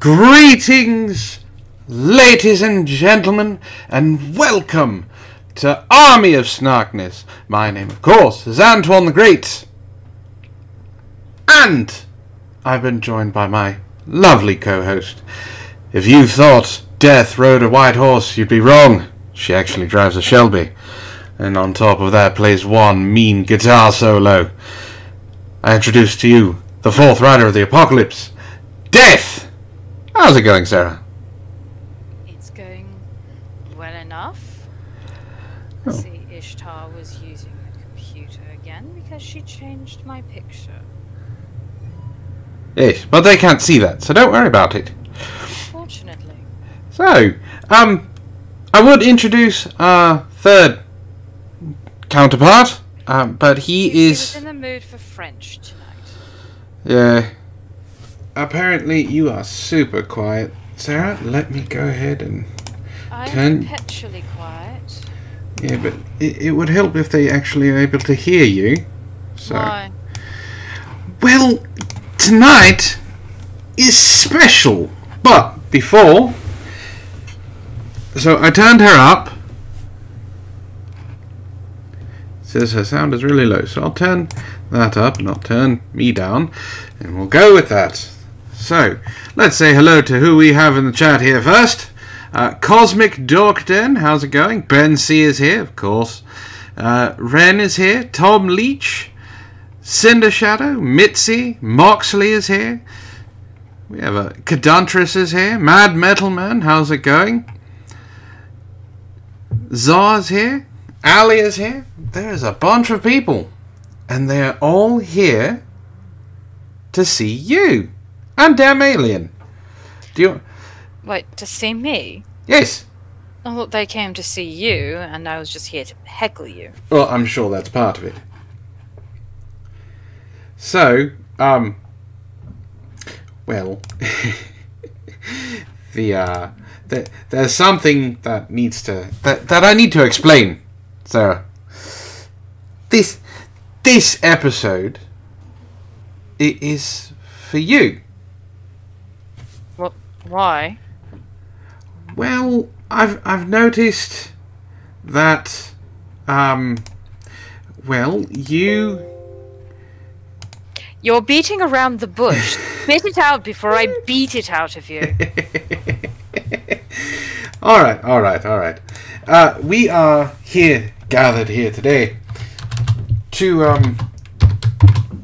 Greetings, ladies and gentlemen, and welcome to Army of Snarkness. My name, of course, is Antoine the Great. And I've been joined by my lovely co-host. If you thought Death rode a white horse, you'd be wrong. She actually drives a Shelby. And on top of that plays one mean guitar solo. I introduce to you the fourth rider of the apocalypse, Death! How's it going, Sarah? It's going well enough. Oh. See, Ishtar was using the computer again because she changed my picture. Yes, but they can't see that, so don't worry about it. Fortunately. So, I would introduce our third counterpart, but he is... in the mood for French tonight. Yeah. Apparently you are super quiet. Sarah, let me go ahead and I'm perpetually quiet. Yeah, but it would help if they actually are able to hear you. So. Why? Well, tonight is special. But before... So I turned her up. Says her sound is really low. So I'll turn that up and I'll turn me down. And we'll go with that. So, let's say hello to who we have in the chat here first. Cosmic Dorkden, how's it going? Ben C is here, of course. Wren is here. Tom Leach. Cinder Shadow. Mitzi. Moxley is here. We have a Kaduntress is here. Mad Metal Man, how's it going? Zar's here. Ali is here. There's a bunch of people. And they're all here to see you. And damn alien. Do you... Wait, to see me? Yes. I thought they came to see you, and I was just here to heckle you. Well, I'm sure that's part of it. So, well, there's something that needs to... That I need to explain, Sarah. This episode, it is for you. What? Why? Well, I've noticed that, well, You're beating around the bush. Spit it out before I beat it out of you. Alright. We are gathered here today to,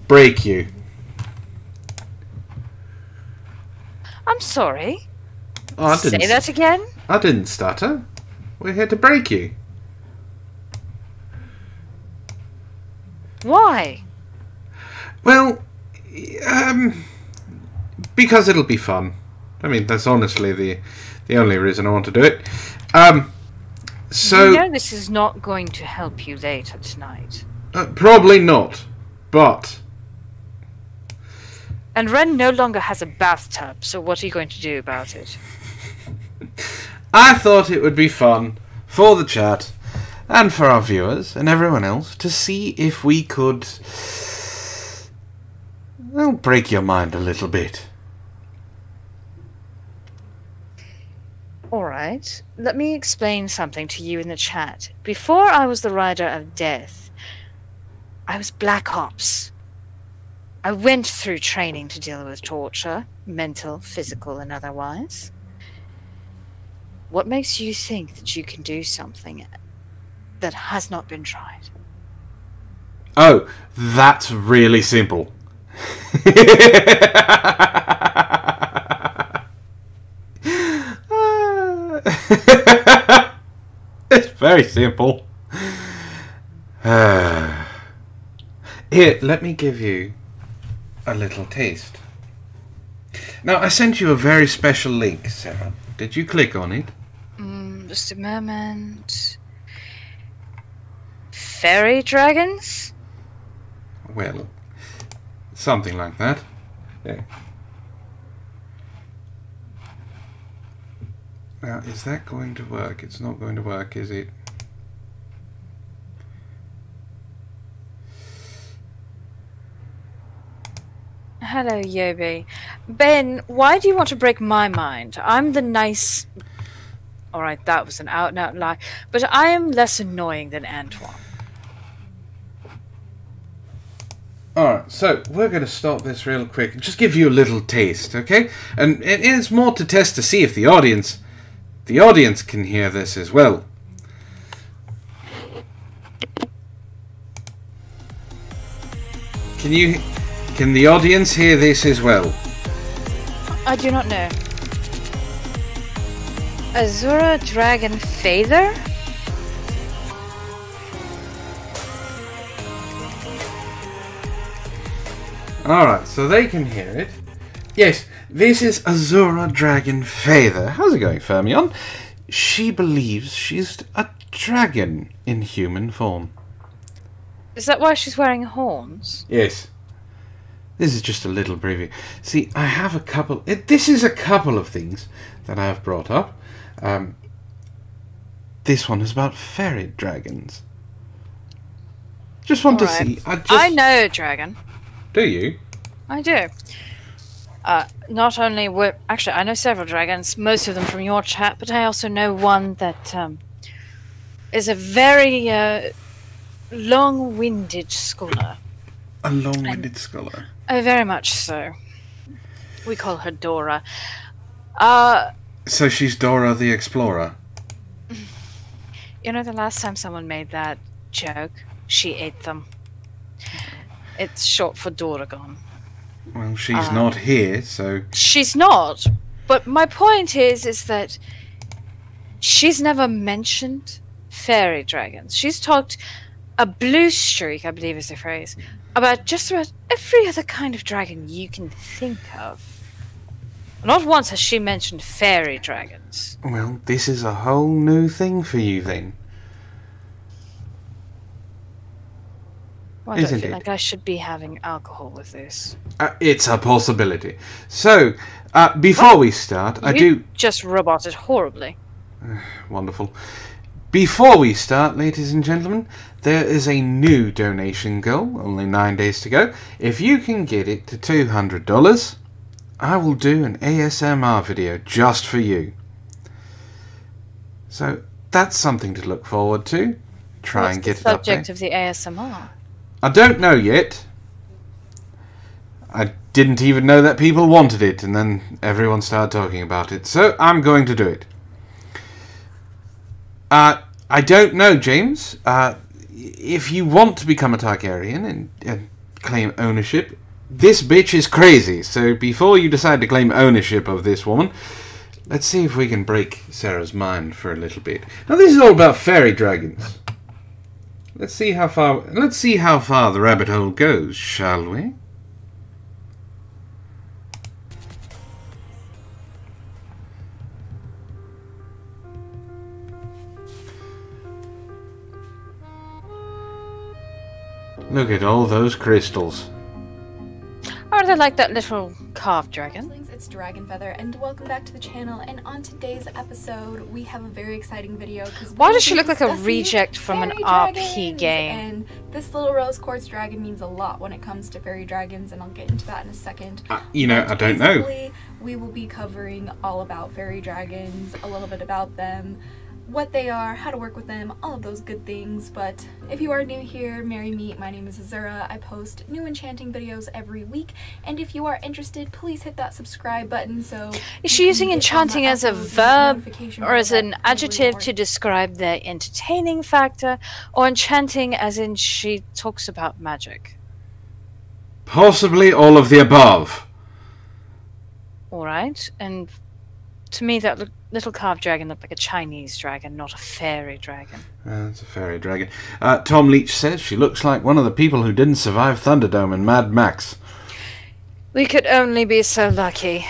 break you. I'm sorry. Oh, I Say that again? I didn't stutter. We're here to break you. Why? Well, because it'll be fun. I mean, that's honestly the only reason I want to do it. So... You know this is not going to help you later tonight. Probably not, but... And Wren no longer has a bathtub, so what are you going to do about it? I thought it would be fun for the chat and for our viewers and everyone else to see if we could, well, break your mind a little bit. Alright, let me explain something to you in the chat. Before I was the Rider of Death, I was Black Ops. I went through training to deal with torture, mental, physical, and otherwise. What makes you think that you can do something that has not been tried? Oh, that's really simple. It's very simple. Here, let me give you a little taste. Now, I sent you a very special link, Sarah. Did you click on it? Just a moment. Fairy dragons? Well, something like that. Yeah. Now, is that going to work? It's not going to work, is it? hello, Yobi. Ben, why do you want to break my mind? I'm the nice... Alright, that was an out-and-out lie. But I am less annoying than Antoine. Alright, so we're going to stop this real quick. Just give you a little taste, okay? And it's more to test to see if the audience can hear this as well. Can the audience hear this as well? I do not know. Azura Dragon Feather? Alright, so they can hear it. Yes, this is Azura Dragon Feather. How's it going, Fermion? She believes she's a dragon in human form. Is that why she's wearing horns? Yes. This is just a little preview. See, I have a couple... this is a couple of things that I have brought up. This one is about fairy dragons. Just want to see... I know a dragon. Do you? I do. Not only... Actually, I know several dragons, most of them from your chat, but I also know one that is a very long-winded scholar. A long-winded scholar? Oh, very much so. We call her Dora. So she's Dora the Explorer? You know, the last time someone made that joke, she ate them. It's short for Doragon. Well, she's not here, so... She's not, but my point is that she's never mentioned fairy dragons. She's talked a blue streak, I believe is the phrase, about just about every other kind of dragon you can think of. Not once has she mentioned fairy dragons. Well, this is a whole new thing for you, then. Well, I don't feel like I should be having alcohol with this. It's a possibility. So, before we start, You just roboted horribly. Wonderful. Before we start, ladies and gentlemen, there is a new donation goal, only 9 days to go. If you can get it to $200, I will do an ASMR video just for you. So, that's something to look forward to. Try and get it up there. What's the subject of the ASMR? I don't know yet. I didn't even know that people wanted it, and then everyone started talking about it. So, I'm going to do it. I don't know, James. If you want to become a Targaryen and claim ownership, this bitch is crazy. So before you decide to claim ownership of this woman, let's see if we can break Sarah's mind for a little bit. Now this is all about fairy dragons. Let's see how far the rabbit hole goes, shall we? Look at all those crystals. Are they like that little carved dragon? It's Dragon Feather, and welcome back to the channel. And on today's episode, we have a very exciting video. Why does she look like a reject from an RP game? And this little rose quartz dragon means a lot when it comes to fairy dragons, and I'll get into that in a second. You know, I don't know. We will be covering all about fairy dragons, a little bit about them, what they are, how to work with them, all of those good things. But if you are new here, merry meet, my name is Azura. I post new enchanting videos every week, and if you are interested, please hit that subscribe button. So is she using enchanting as a verb or as an adjective to describe the entertaining factor, or enchanting as in she talks about magic? Possibly all of the above. Alright, and to me that little carved dragon looked like a Chinese dragon, not a fairy dragon. It's a fairy dragon. Tom Leach says she looks like one of the people who didn't survive Thunderdome in Mad Max. We could only be so lucky.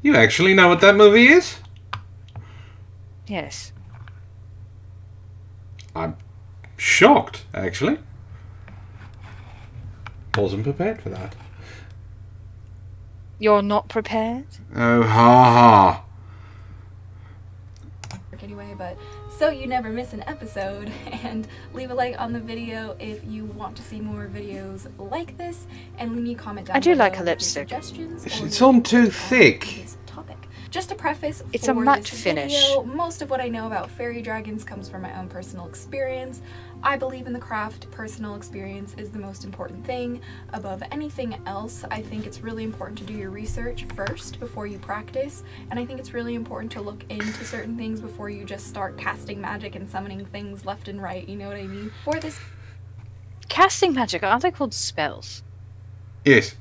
You actually know what that movie is? Yes. I'm shocked, actually. Wasn't prepared for that. You're not prepared? Oh, ha ha. Anyway, but so you never miss an episode, and leave a like on the video if you want to see more videos like this, and leave me a comment down below. I do like her with your lipstick. suggestions or It's your on too opinions on thick. this topic. Just to preface, It's for a matte this finish. video, most of what I know about fairy dragons comes from my own personal experience. I believe in the craft. Personal experience is the most important thing above anything else. I think it's really important to do your research first before you practice, and I think it's really important to look into certain things before you just start casting magic and summoning things left and right, you know what I mean? For this Casting magic, aren't they called spells? Yes.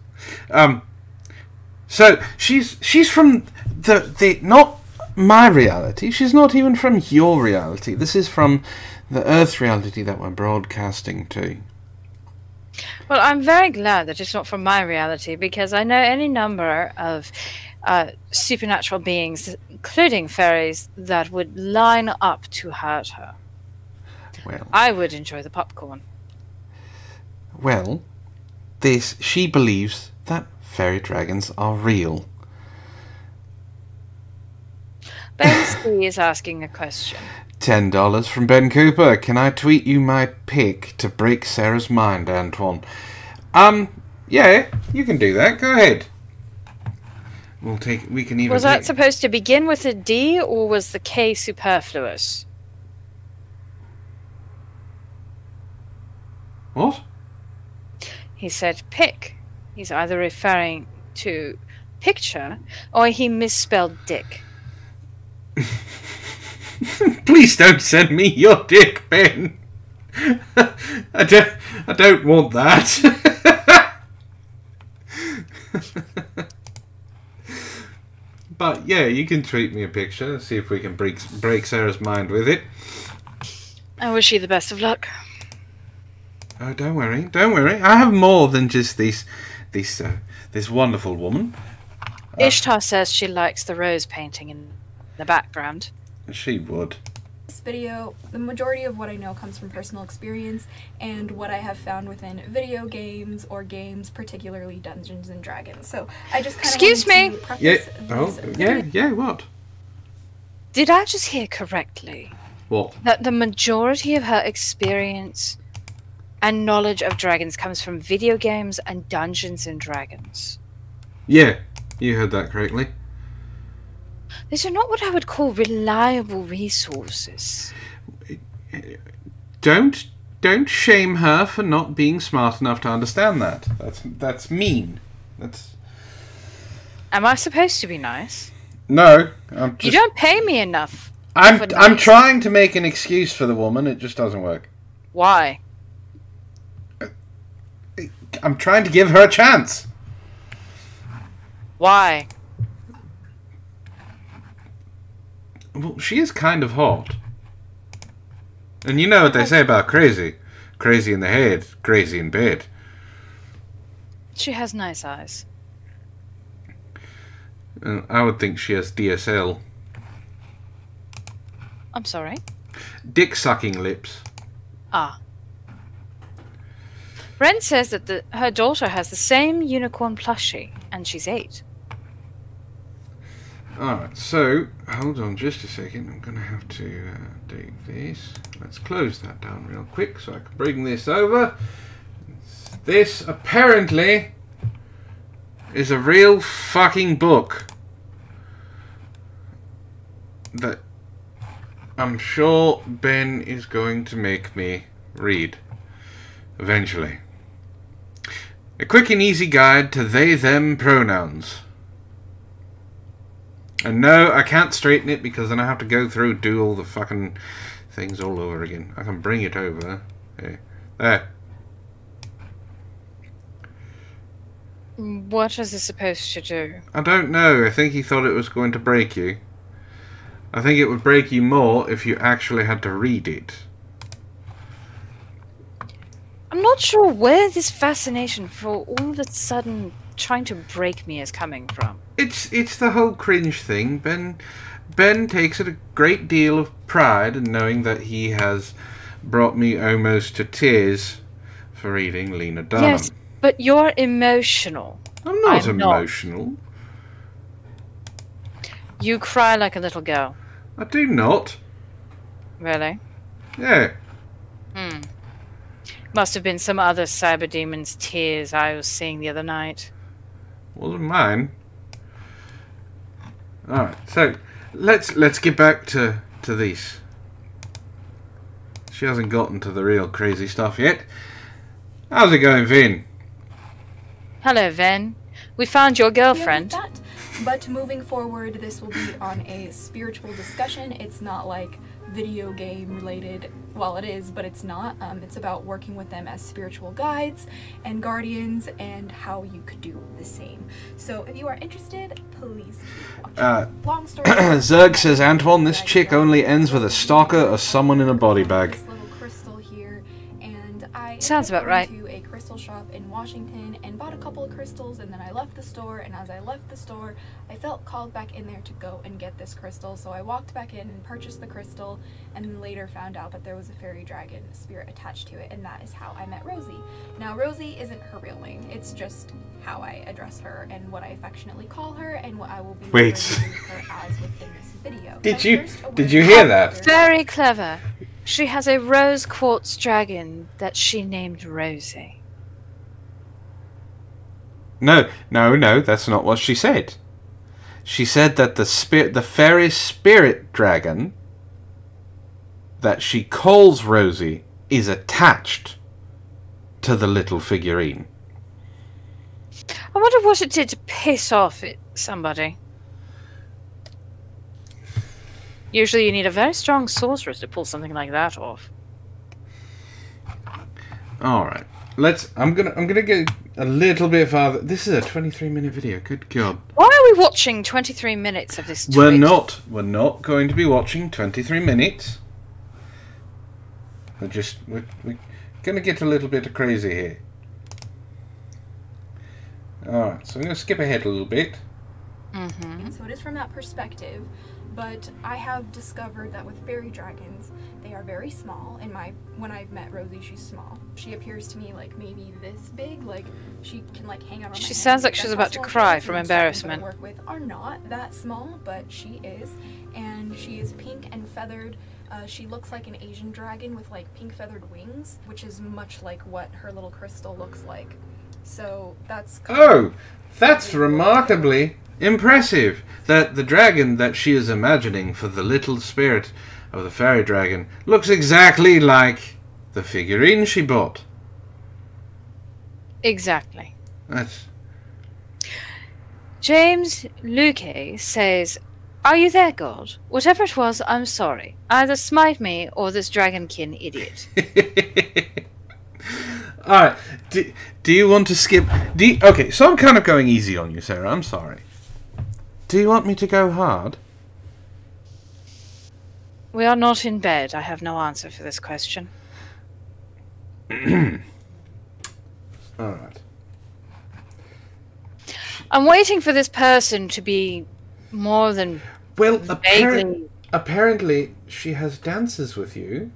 So she's from the not my reality. She's not even from your reality. This is from the Earth reality that we're broadcasting to. Well, I'm very glad that it's not from my reality, because I know any number of supernatural beings, including fairies, that would line up to hurt her. Well, I would enjoy the popcorn. well, she believes that fairy dragons are real. Ben C is asking a question. $10 from Ben Cooper. Can I tweet you my pic to break Sarah's mind, Antoine? Yeah, you can do that. Go ahead. We can even Was that supposed to begin with a D, or was the K superfluous? What? He said pic. He's either referring to picture, or he misspelled dick. Please don't send me your dick, Ben. I don't want that. But yeah, you can tweet me a picture. See if we can break Sarah's mind with it. I wish you the best of luck. Oh, don't worry, don't worry. I have more than just this wonderful woman. Ishtar says she likes the rose painting in the background. She would. This video, the majority of what I know comes from personal experience and what I have found within video games or games, particularly Dungeons and Dragons. So I just kind of Excuse me. Yeah. What? Did I just hear correctly What? that the majority of her experience and knowledge of dragons comes from video games and Dungeons and Dragons? Yeah, you heard that correctly. These are not what I would call reliable resources. Don't shame her for not being smart enough to understand that. That's mean. Am I supposed to be nice? No, I'm just. You don't pay me enough. I'm trying to make an excuse for the woman. It just doesn't work. Why? I'm trying to give her a chance. Why? Well, she is kind of hot. And you know what they say about crazy. Crazy in the head, crazy in bed. She has nice eyes. I would think she has DSL. I'm sorry? Dick-sucking lips. Ah. Wren says that her daughter has the same unicorn plushie, and she's 8. Alright, so, hold on just a second. I'm going to have to do this. Let's close that down real quick so I can bring this over. This, apparently, is a real fucking book that I'm sure Ben is going to make me read eventually. A quick and easy guide to they-them pronouns. And no, I can't straighten it because then I have to do all the fucking things all over again. I can bring it over. There. What is this supposed to do? I don't know. I think he thought it was going to break you. I think it would break you more if you actually had to read it. I'm not sure where this fascination for all of a sudden trying to break me is coming from. It's the whole cringe thing. Ben takes a great deal of pride in knowing that he has brought me almost to tears for reading Lena Dunham. Yes, but you're emotional. I'm not emotional. You cry like a little girl. I do not. Really? Yeah. Must have been some other cyber demon's tears I was seeing the other night. Wasn't mine. Alright, so let's get back to these. She hasn't gotten to the real crazy stuff yet. How's it going, Vin? Hello, Ven. We found your girlfriend. Yeah, but moving forward, this will be on a spiritual discussion. It's not like video game related. Well, it is, but it's not. It's about working with them as spiritual guides and guardians and how you could do the same. So if you are interested, please keep watching. Long story Zerg says, Antoine, this chick only ends with a stalker or someone in a body bag. This little crystal here, and I Sounds about right. went to a crystal shop in Washington and bought a couple of crystals, and then I left the store, and as I left the store, I felt called back in there to go and get this crystal, so I walked back in and purchased the crystal, and then later found out that there was a fairy dragon spirit attached to it, and that is how I met Rosie. Now, Rosie isn't her real name, it's just how I address her and what I affectionately call her and what I will be referring to her as within this video. Did you hear that? Very clever. She has a rose quartz dragon that she named Rosie. No, that's not what she said. She said that the fairy spirit dragon that she calls Rosie is attached to the little figurine. I wonder what it did to piss off somebody. Usually you need a very strong sorceress to pull something like that off. Alright. I'm gonna get a little bit farther. This is a 23-minute video, good God. Why are we watching 23 minutes of this tweet? We're not going to be watching 23 minutes. We're gonna get a little bit crazy here. Alright, so I'm gonna skip ahead a little bit. So it is from that perspective, but I have discovered that with fairy dragons, they are very small. When I've met Rosie, she's small. She appears to me like maybe this big, like she can like hang out on my She hand. sounds like she's That's about how to small cry she is, from and the dragons embarrassment. that I work with are not that small, but she is, and she is pink and feathered. She looks like an Asian dragon with like pink feathered wings, which is much like what her little crystal looks like. So that's that's remarkably impressive. That the dragon that she is imagining for the little spirit of the fairy dragon looks exactly like the figurine she bought. Exactly. That's... James Luque says, "Are you there, God? Whatever it was, I'm sorry. Either smite me or this dragonkin idiot." Alright, do you want to skip... Okay, so I'm kind of going easy on you, Sarah, I'm sorry. Do you want me to go hard? We are not in bed. I have no answer for this question. Alright. I'm waiting for this person to be more than Well, vaguely... apparently she has dances with you.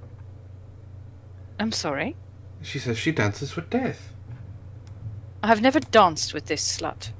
I'm sorry? She says she dances with death. I have never danced with this slut.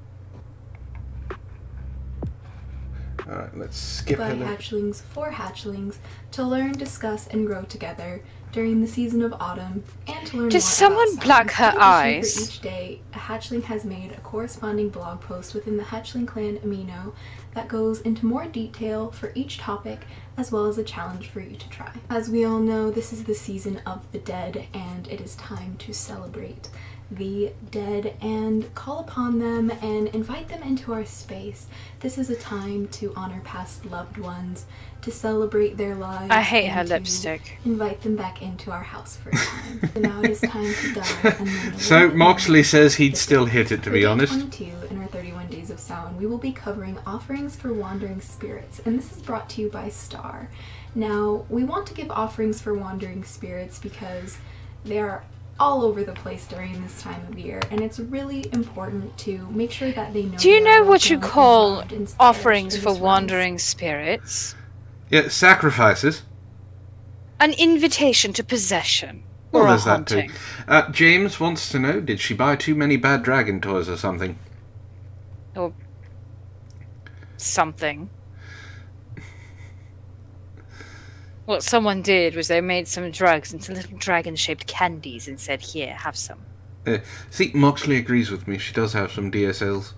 Alright, let's skip By ahead. hatchlings for hatchlings to learn, discuss, and grow together during the season of autumn, and to learn Did more someone about black science. her In addition, eyes? For each day, a hatchling has made a corresponding blog post within the Hatchling Clan Amino that goes into more detail for each topic, as well as a challenge for you to try. As we all know, this is the season of the dead, and it is time to celebrate the dead and call upon them and invite them into our space. This is a time to honor past loved ones, to celebrate their lives. I hate and her to lipstick. invite them back into our house for a time. So now it is time to die. And then So Moxley says he'd still hit it, to be honest. For day 22 in our 31 Days of Samhain, we will be covering offerings for wandering spirits, and this is brought to you by Star. Now, we want to give offerings for wandering spirits because they are all over the place during this time of year, and it's really important to make sure that they know. Do you they know are what you well call involved in spirit offerings in for this wandering spirits? Yeah, sacrifices. An invitation to possession. Well, Or a there's that too. haunting. James wants to know, did she buy too many bad dragon toys or something? Or something. What someone did was they made some drugs into little dragon-shaped candies and said, "Here, have some." See, Moxley agrees with me. She does have some DSLs.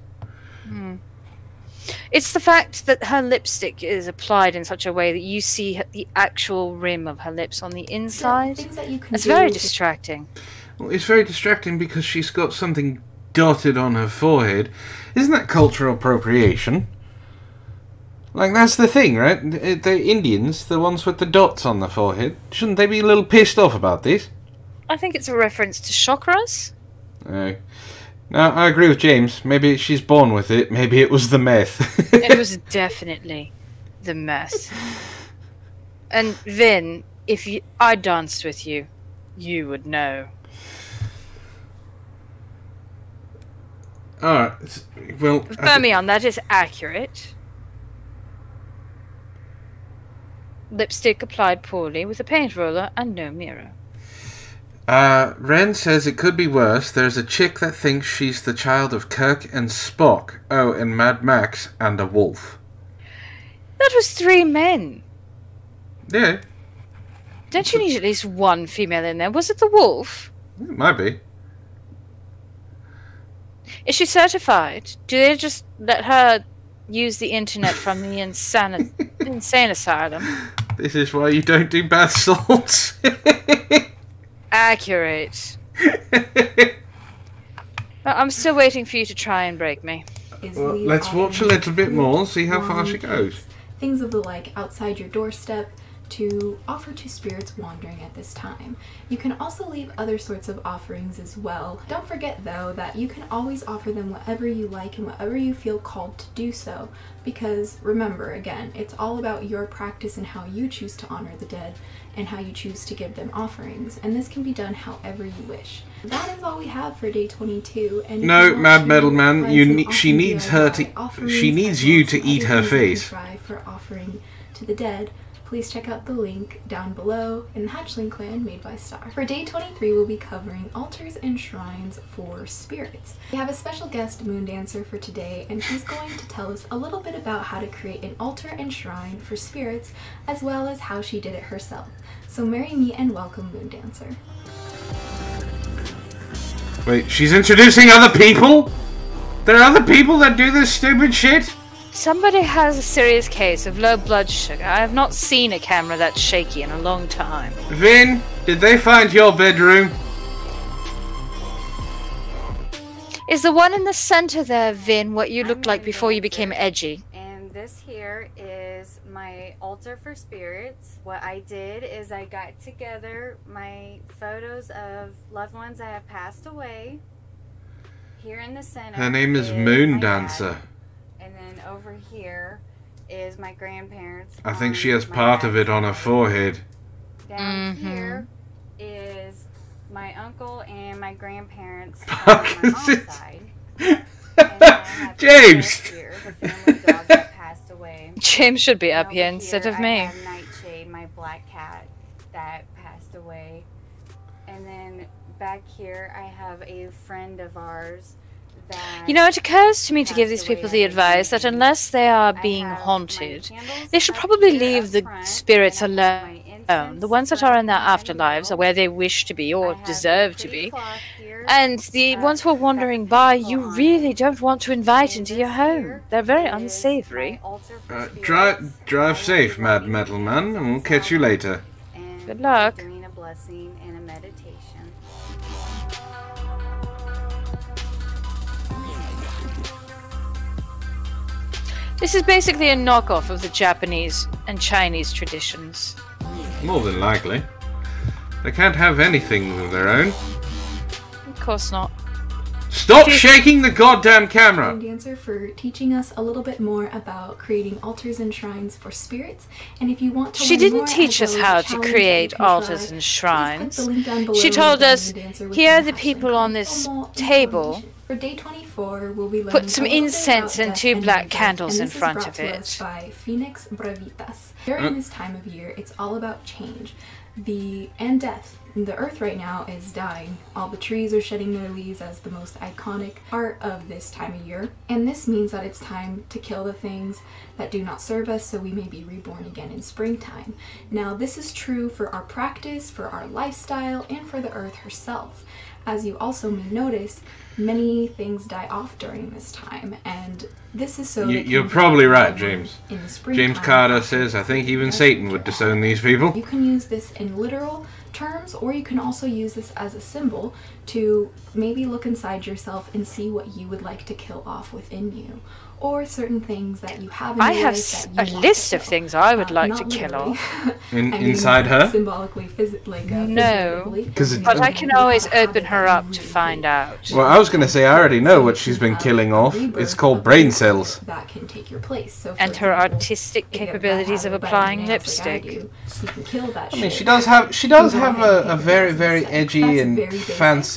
It's the fact that her lipstick is applied in such a way that you see the actual rim of her lips on the inside. Things that you can It's do very to- distracting. Well, it's very distracting because she's got something dotted on her forehead. Isn't that cultural appropriation? Like, that's the thing, right? The Indians, the ones with the dots on the forehead, shouldn't they be a little pissed off about this? I think it's a reference to chakras. No, I agree with James. Maybe she's born with it. Maybe it was the meth. It was definitely the mess. And Vin, if I danced with you, you would know. Alright, well... Fermion, that is accurate. Lipstick applied poorly with a paint roller and no mirror. Wren says it could be worse. There's a chick that thinks she's the child of Kirk and Spock. Oh, and Mad Max and a wolf. That was 3 men. Yeah, Don't you need at least one female in there? Was it the wolf? it might be. Is she certified? Do they just let her use the internet from the insane asylum? This is why you don't do bath salts. Accurate. I'm still waiting for you to try and break me. Well, let's watch a little bit more, see how far she goes. Things of the like outside your doorstep to offer to spirits wandering at this time. You can also leave other sorts of offerings as well. Don't forget though that you can always offer them whatever you like and whatever you feel called to do so, because remember, again, it's all about your practice and how you choose to honor the dead and how you choose to give them offerings, and this can be done however you wish. That is all we have for day 22. And No, Mad Metal Man, she needs you to eat her face. For offering to the dead, please check out the link down below in the Hatchling Clan made by Star. For day 23, we'll be covering altars and shrines for spirits. We have a special guest, Moondancer, for today, and she's going to tell us a little bit about how to create an altar and shrine for spirits, as well as how she did it herself. So marry me and welcome Moondancer. Wait, she's introducing other people? There are other people that do this stupid shit? Somebody has a serious case of low blood sugar. I have not seen a camera that shaky in a long time. Vin, did they find your bedroom? Is the one in the center there, Vin, what you looked like before you became edgy? And this here is my altar for spirits. What I did is I got together my photos of loved ones that have passed away. Here in the center. Her name is my Moondancer. dad. And then over here is my grandparents. I think on she has my part of dad's it on her side. forehead. Down here is my uncle and my grandparents Fuck on my is mom's this? side. And then I have James! here, the family dog that passed away. James should be up Over here instead of I me. have Nightshade, my black cat that passed away. And then back here I have a friend of ours that... You know, it occurs to me to give these passed away people the at advice that 18. unless they are I being have my haunted, candles they should up probably here leave up the front, spirits and I have alone. my The incense ones that are in their burning in the afterlives are middle. where they wish to be I or have deserve a to pretty be. clock here, And the ones who are wandering by, you really don't want to invite and into this your home. here They're very is unsavory. my altar for Drive spirits. safe, I Mad will be Metal lighting Man, and we'll catch you incense later. and Good luck. doing a blessing and a meditation. This is basically a knockoff of the Japanese and Chinese traditions. More than likely. They can't have anything of their own. Of course not. Stop shaking the goddamn camera! Moondancer for teaching us a little bit more about creating altars and shrines for spirits. And if you want to She learn didn't more, teach as us well as how a to challenge that create you can altars try, and please click shrines. the link down below She and told join us, Moondancer with here are the the people on this hashtag table. information. For day 24, we'll be learning Put some a little bit incense about and death 2 and black rebirth, candles and in this is front brought of to it. us by Phoenix Bravitas. During this time of year, it's all about change and death. The earth right now is dying. All the trees are shedding their leaves as the most iconic part of this time of year. And this means that it's time to kill the things that do not serve us so we may be reborn again in springtime. Now this is true for our practice, for our lifestyle, and for the earth herself. As you also may notice, many things die off during this time, and this is so you're probably right, James. In the springtime. James Carter says, I think even Satan would disown these people. You can use this in literal terms, or you can also use this as a symbol to maybe look inside yourself and see what you would like to kill off within you, or certain things that you have in your life that you a list of things I would like to kill off. Inside her? Symbolically, no, but I can always open her up to find out. Well, I was going to say, I already know what she's been killing off. It's called brain cells. That can take your place. So and her artistic capabilities of applying lipstick. You can kill that I mean, she does have a very, very edgy and fanciful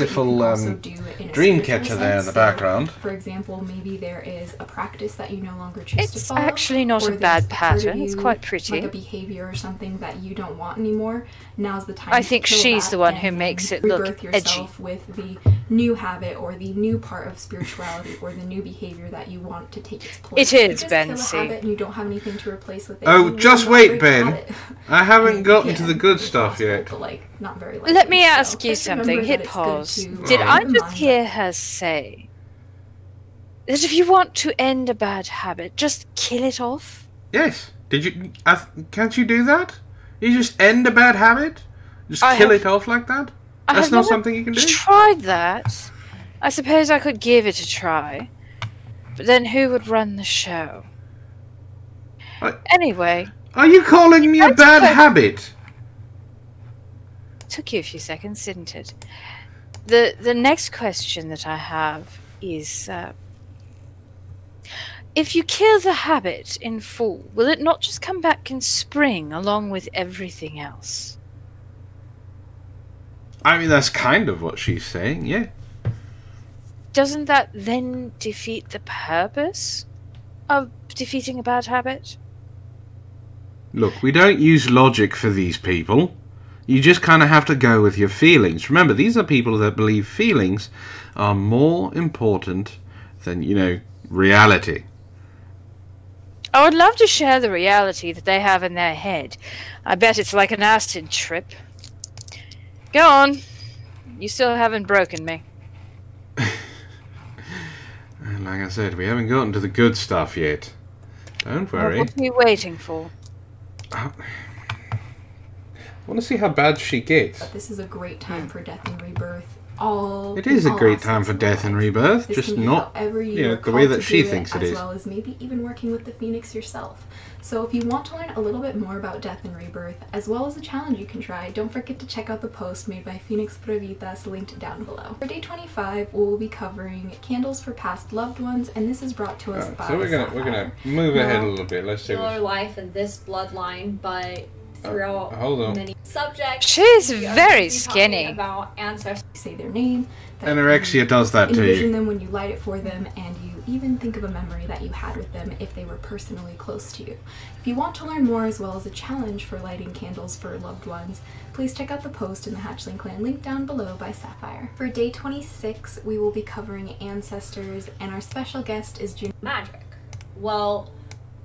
dream catcher there in the background. For example, maybe there is a practice that you no longer choose to follow. It's actually not a bad pattern. It's quite pretty. Like a behavior or something that you don't want anymore. Now's the time. I think she's the one who makes it look rebirth yourself with the new habit or the new part of spirituality or the new behavior that you want to take its place. It is, Ben. Bency. You don't have anything to replace with it. Oh, just wait, Ben. I haven't gotten to the good stuff yet. Not very Let me ask you something. Hit pause. Did I just hear her say that if you want to end a bad habit, just kill it off? Yes. Did you? Can't you do that? You just end a bad habit? Just kill it off like that? That's not something you can do? I tried that. I suppose I could give it a try. But then who would run the show? Anyway. Are you calling me a bad habit? It took you a few seconds, didn't it? The next question that I have is... if you kill the habit in fall, will it not just come back in spring along with everything else? I mean, that's kind of what she's saying, yeah. Doesn't that then defeat the purpose of defeating a bad habit? Look, we don't use logic for these people. You just kind of have to go with your feelings. Remember, these are people that believe feelings are more important than, you know, reality. I would love to share the reality that they have in their head. I bet it's like an acid trip. Go on. You still haven't broken me. Like I said, we haven't gotten to the good stuff yet. Don't worry. What are you waiting for? I want to see how bad she gets. But this is a great time for death and rebirth. It is a great time for death and rebirth, just not the way that she thinks it is. As well as maybe even working with the Phoenix yourself. So if you want to learn a little bit more about death and rebirth, as well as a challenge you can try, don't forget to check out the post made by Phoenix Pravitas linked down below. For day 25, we'll be covering candles for past loved ones, and this is brought to us by So we're gonna move ahead a little bit. Let's see. Similar life in this bloodline, but throughout many subjects. She's very skinny. About ancestors. Say their name. Anorexia does that to you. Envision them when you light it for them, and you even think of a memory that you had with them if they were personally close to you. If you want to learn more as well as a challenge for lighting candles for loved ones, please check out the post in the Hatchling Clan link down below by Sapphire. For day 26, we will be covering ancestors, and our special guest is Magic. Well,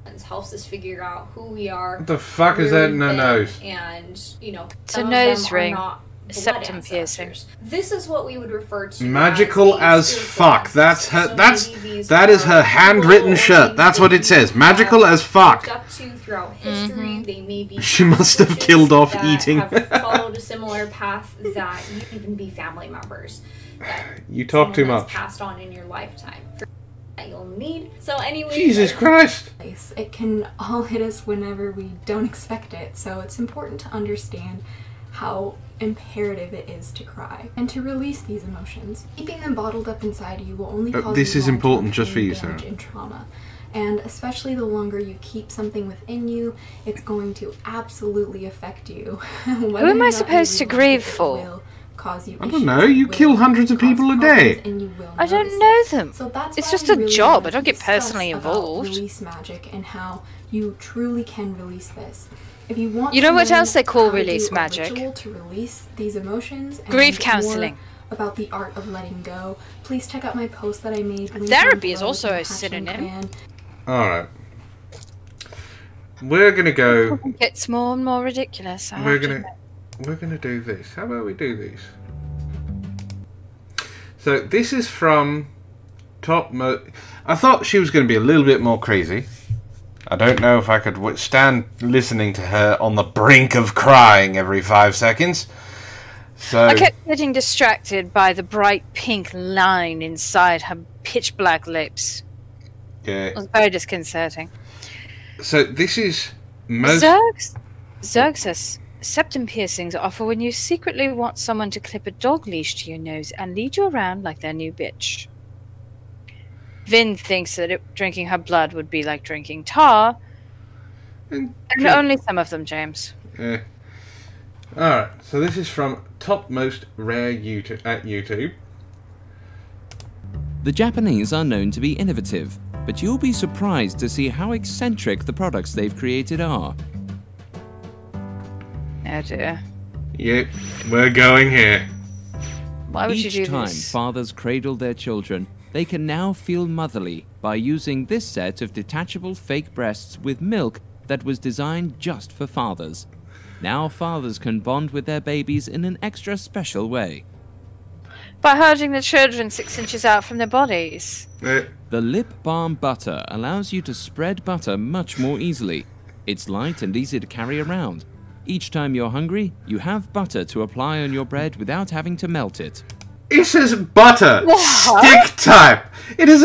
it helps us figure out who we are. What the fuck is that in her nose? And, you know, it's a nose ring. Septum piercing. This is what we would refer to magical as fuck. That's her. That is her handwritten shirt. That's what it says. Magical as fuck. Up to throughout history, they may be. She must have killed off eating. Have followed a similar path that you even be family members. You talk too much. Passed on in your lifetime. That you'll need. So anyway, Jesus Christ. It can all hit us whenever we don't expect it. So it's important to understand how imperative it is to cry and to release these emotions. Keeping them bottled up inside you will only cause this is important just for you, Sarah. And trauma. And especially the longer you keep something within you, it's going to absolutely affect you. Who am I supposed to grieve for? I don't know, you kill hundreds of people a day. I don't know them. So that's it's just a job, I don't get personally involved. Release magic and how you truly can release this. If you want You know to what learn else they call how to release do a magic? ritual to release these emotions and Grief more counseling. about the art of letting go, please check out my post that I made. Therapy is also a synonym. Alright. We're gonna go. It gets more and more ridiculous. We're gonna do this. How about we do these? So this is from I thought she was going to be a little bit more crazy. I don't know if I could withstand listening to her on the brink of crying every 5 seconds. So I kept getting distracted by the bright pink line inside her pitch black lips. Yeah. It was very disconcerting. So this is Zerg says septum piercings are for when you secretly want someone to clip a dog leash to your nose and lead you around like their new bitch. Vin thinks that drinking her blood would be like drinking tar. And only some of them, James. Yeah. Alright, so this is from Topmost Rare at YouTube. The Japanese are known to be innovative, but you'll be surprised to see how eccentric the products they've created are. Oh dear. Yep, we're going here. Why would you do Each time this? fathers cradle their children, they can now feel motherly by using this set of detachable fake breasts with milk that was designed just for fathers. Now fathers can bond with their babies in an extra special way. By herding the children 6 inches out from their bodies. The Lip Balm Butter allows you to spread butter much more easily. It's light and easy to carry around. Each time you're hungry, you have butter to apply on your bread without having to melt it. It says butter. What? Stick type. It is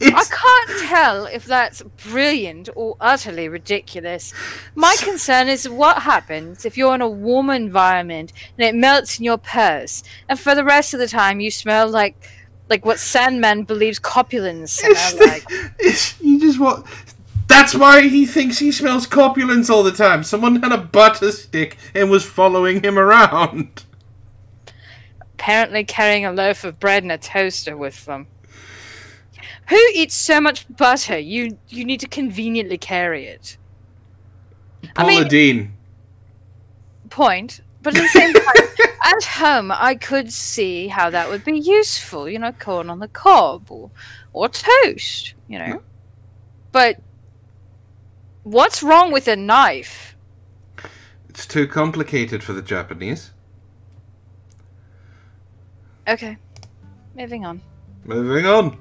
I can't tell if that's brilliant or utterly ridiculous. My concern is what happens if you're in a warm environment and it melts in your purse, and for the rest of the time you smell like what Sandman believes copulins smell like. You just want. That's why he thinks he smells copulins all the time. Someone had a butter stick and was following him around. Apparently carrying a loaf of bread and a toaster with them. Who eats so much butter? You need to conveniently carry it. Paula Dean. Point. But at the same time, at home, I could see how that would be useful. You know, corn on the cob or toast, you know. But what's wrong with a knife? It's too complicated for the Japanese. Okay. Moving on. Moving on.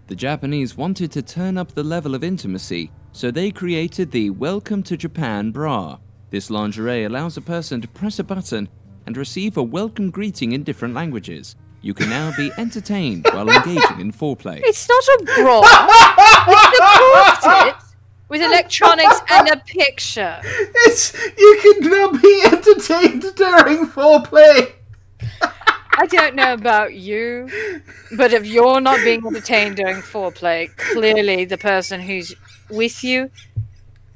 The Japanese wanted to turn up the level of intimacy, so they created the Welcome to Japan bra. This lingerie allows a person to press a button and receive a welcome greeting in different languages. You can now be entertained while engaging in foreplay. It's not a bra. It's a corset with electronics and a picture. You can now be entertained during foreplay. I don't know about you, but if you're not being entertained during foreplay, clearly the person who's with you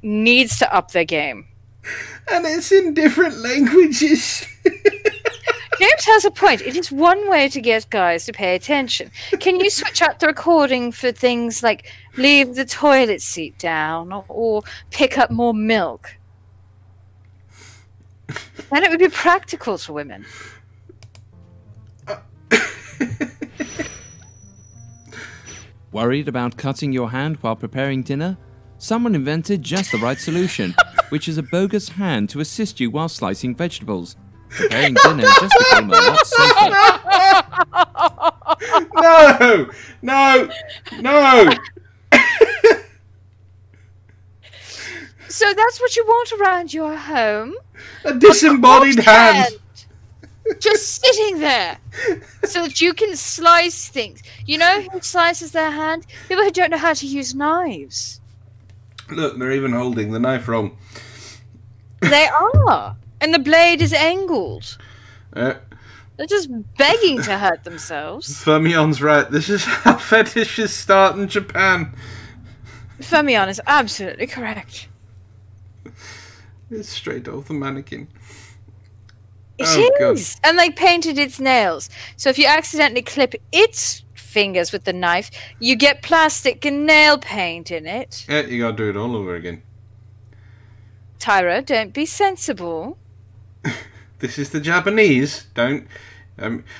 needs to up their game. And it's in different languages. James has a point. It is one way to get guys to pay attention. Can you switch up the recording for things like leave the toilet seat down or pick up more milk? Then it would be practical to women. Worried about cutting your hand while preparing dinner? Someone invented just the right solution, which is a bogus hand to assist you while slicing vegetables. Preparing dinner just became a lot safer. No! No! No! So that's what you want around your home? A disembodied hand! Just sitting there so that you can slice things. You know who slices their hand? People who don't know how to use knives. Look, they're even holding the knife wrong. They are. And the blade is angled. They're just begging to hurt themselves. Fermion's right. This is how fetishes start in Japan. Fermion is absolutely correct. It's straight off the mannequin. It is. God. And they painted its nails. So if you accidentally clip its fingers with the knife, you get plastic and nail paint in it. Yeah, you gotta do it all over again. Tyra, don't be sensible. This is the Japanese. Don't...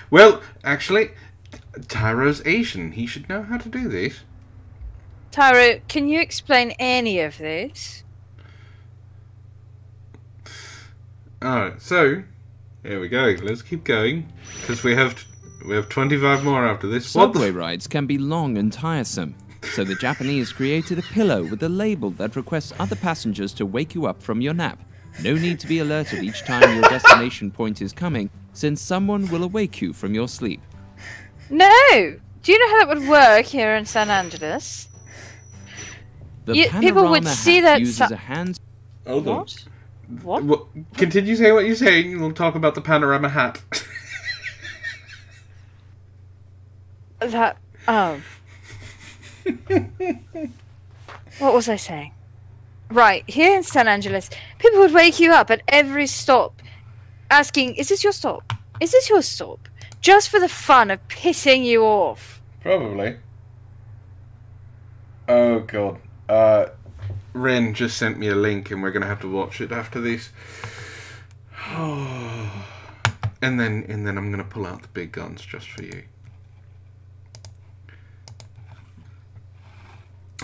well, actually, Tyra's Asian. He should know how to do this. Tyra, can you explain any of this? Alright, so... here we go. Let's keep going. Because we have 25 more after this. Subway rides can be long and tiresome. So the Japanese created a pillow with a label that requests other passengers to wake you up from your nap. No need to be alerted each time your destination point is coming, since someone will awake you from your sleep. No! Do you know how that would work here in San Angeles? People would see that... uses a hand... Hold on. What? Continue saying what you're saying, and we'll talk about the panorama hat. That... oh. What was I saying? Right, here in San Angeles, people would wake you up at every stop asking, is this your stop? Is this your stop? Just for the fun of pissing you off. Probably. Oh god. Wren just sent me a link and we're going to have to watch it after this. and then I'm going to pull out the big guns just for you.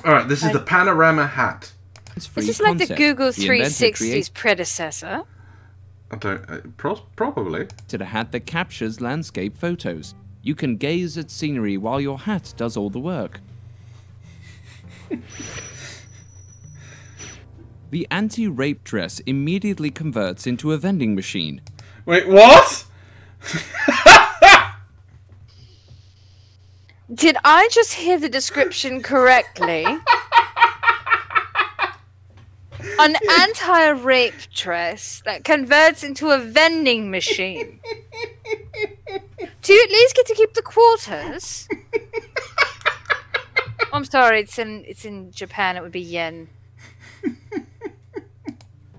Alright, this is the panorama hat. Is this like the Google 360's predecessor? I don't... probably. To the hat that captures landscape photos. You can gaze at scenery while your hat does all the work. The anti-rape dress immediately converts into a vending machine. Wait, what? Did I just hear the description correctly? An anti-rape dress that converts into a vending machine. Do you at least get to keep the quarters? I'm sorry, it's in Japan. It would be yen.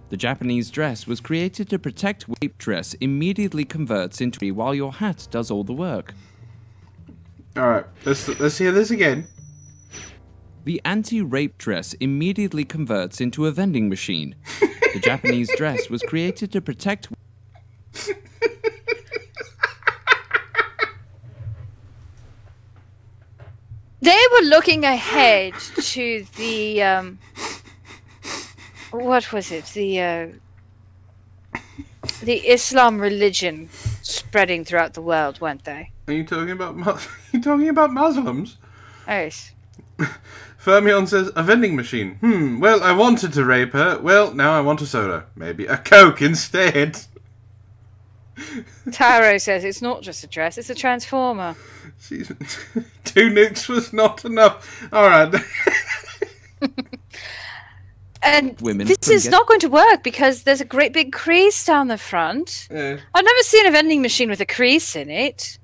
The Japanese dress was created to protect. Rape dress immediately converts into while your hat does all the work. Alright, let's hear this again. The anti-rape dress immediately converts into a vending machine. The Japanese dress was created to protect. They were looking ahead to the what was it? The Islam religion spreading throughout the world, weren't they? Are you talking about Muslims? Yes. Fermion says, a vending machine. Well, I wanted to rape her. Well, now I want a soda. Maybe a Coke instead. Taro says, it's not just a dress, it's a transformer. Two nukes was not enough. Alright. And this is not going to work because there's a great big crease down the front. Yeah. I've never seen a vending machine with a crease in it.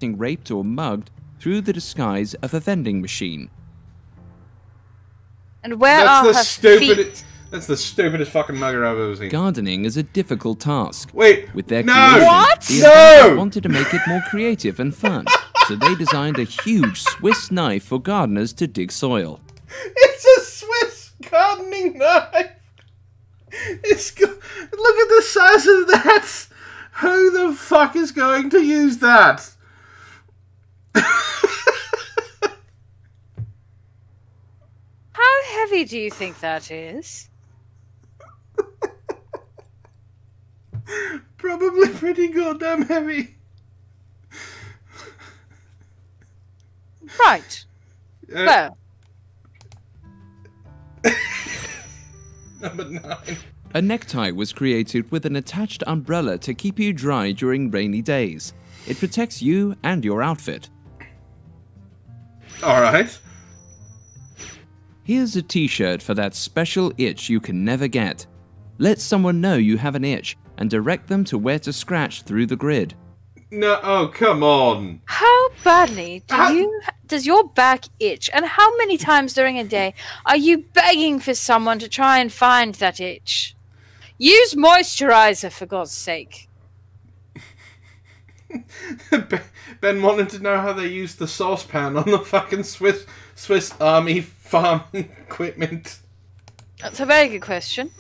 Raped or mugged through the disguise of a vending machine. And where are her feet? That's the stupidest fucking mugger I've ever seen. Gardening is a difficult task. Wait, with their What? The inventors wanted to make it more creative and fun, so they designed a huge Swiss knife for gardeners to dig soil. It's a Swiss gardening knife. Look at the size of that. Who the fuck is going to use that? How heavy do you think that is? Probably pretty goddamn heavy. Right. Well. Number 9. A necktie was created with an attached umbrella to keep you dry during rainy days. It protects you and your outfit. Alright. Here's a t-shirt for that special itch you can never get. Let someone know you have an itch and direct them to where to scratch through the grid. No, oh, come on. How badly does your back itch? And how many times during a day are you begging for someone to try and find that itch? Use moisturizer, for God's sake. Ben wanted to know how they use the saucepan on the fucking Swiss Army farming equipment. That's a very good question.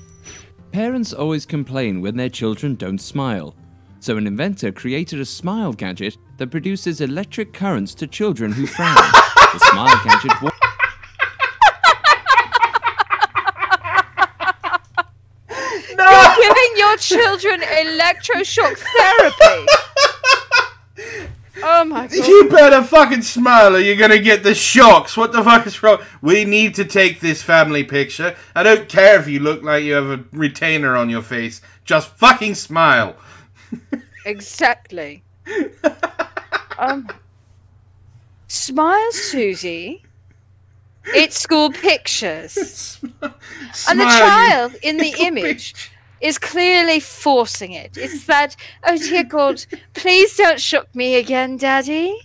Parents always complain when their children don't smile. So an inventor created a smile gadget that produces electric currents to children who frown. The smile gadget You're giving your children electroshock therapy. Oh my god. You better fucking smile or you're gonna get the shocks. What the fuck is wrong? We need to take this family picture. I don't care if you look like you have a retainer on your face. Just fucking smile. Exactly. Smile, Susie. It's school pictures. And the child in the image is clearly forcing it. It's that, oh dear God, please don't shock me again, Daddy.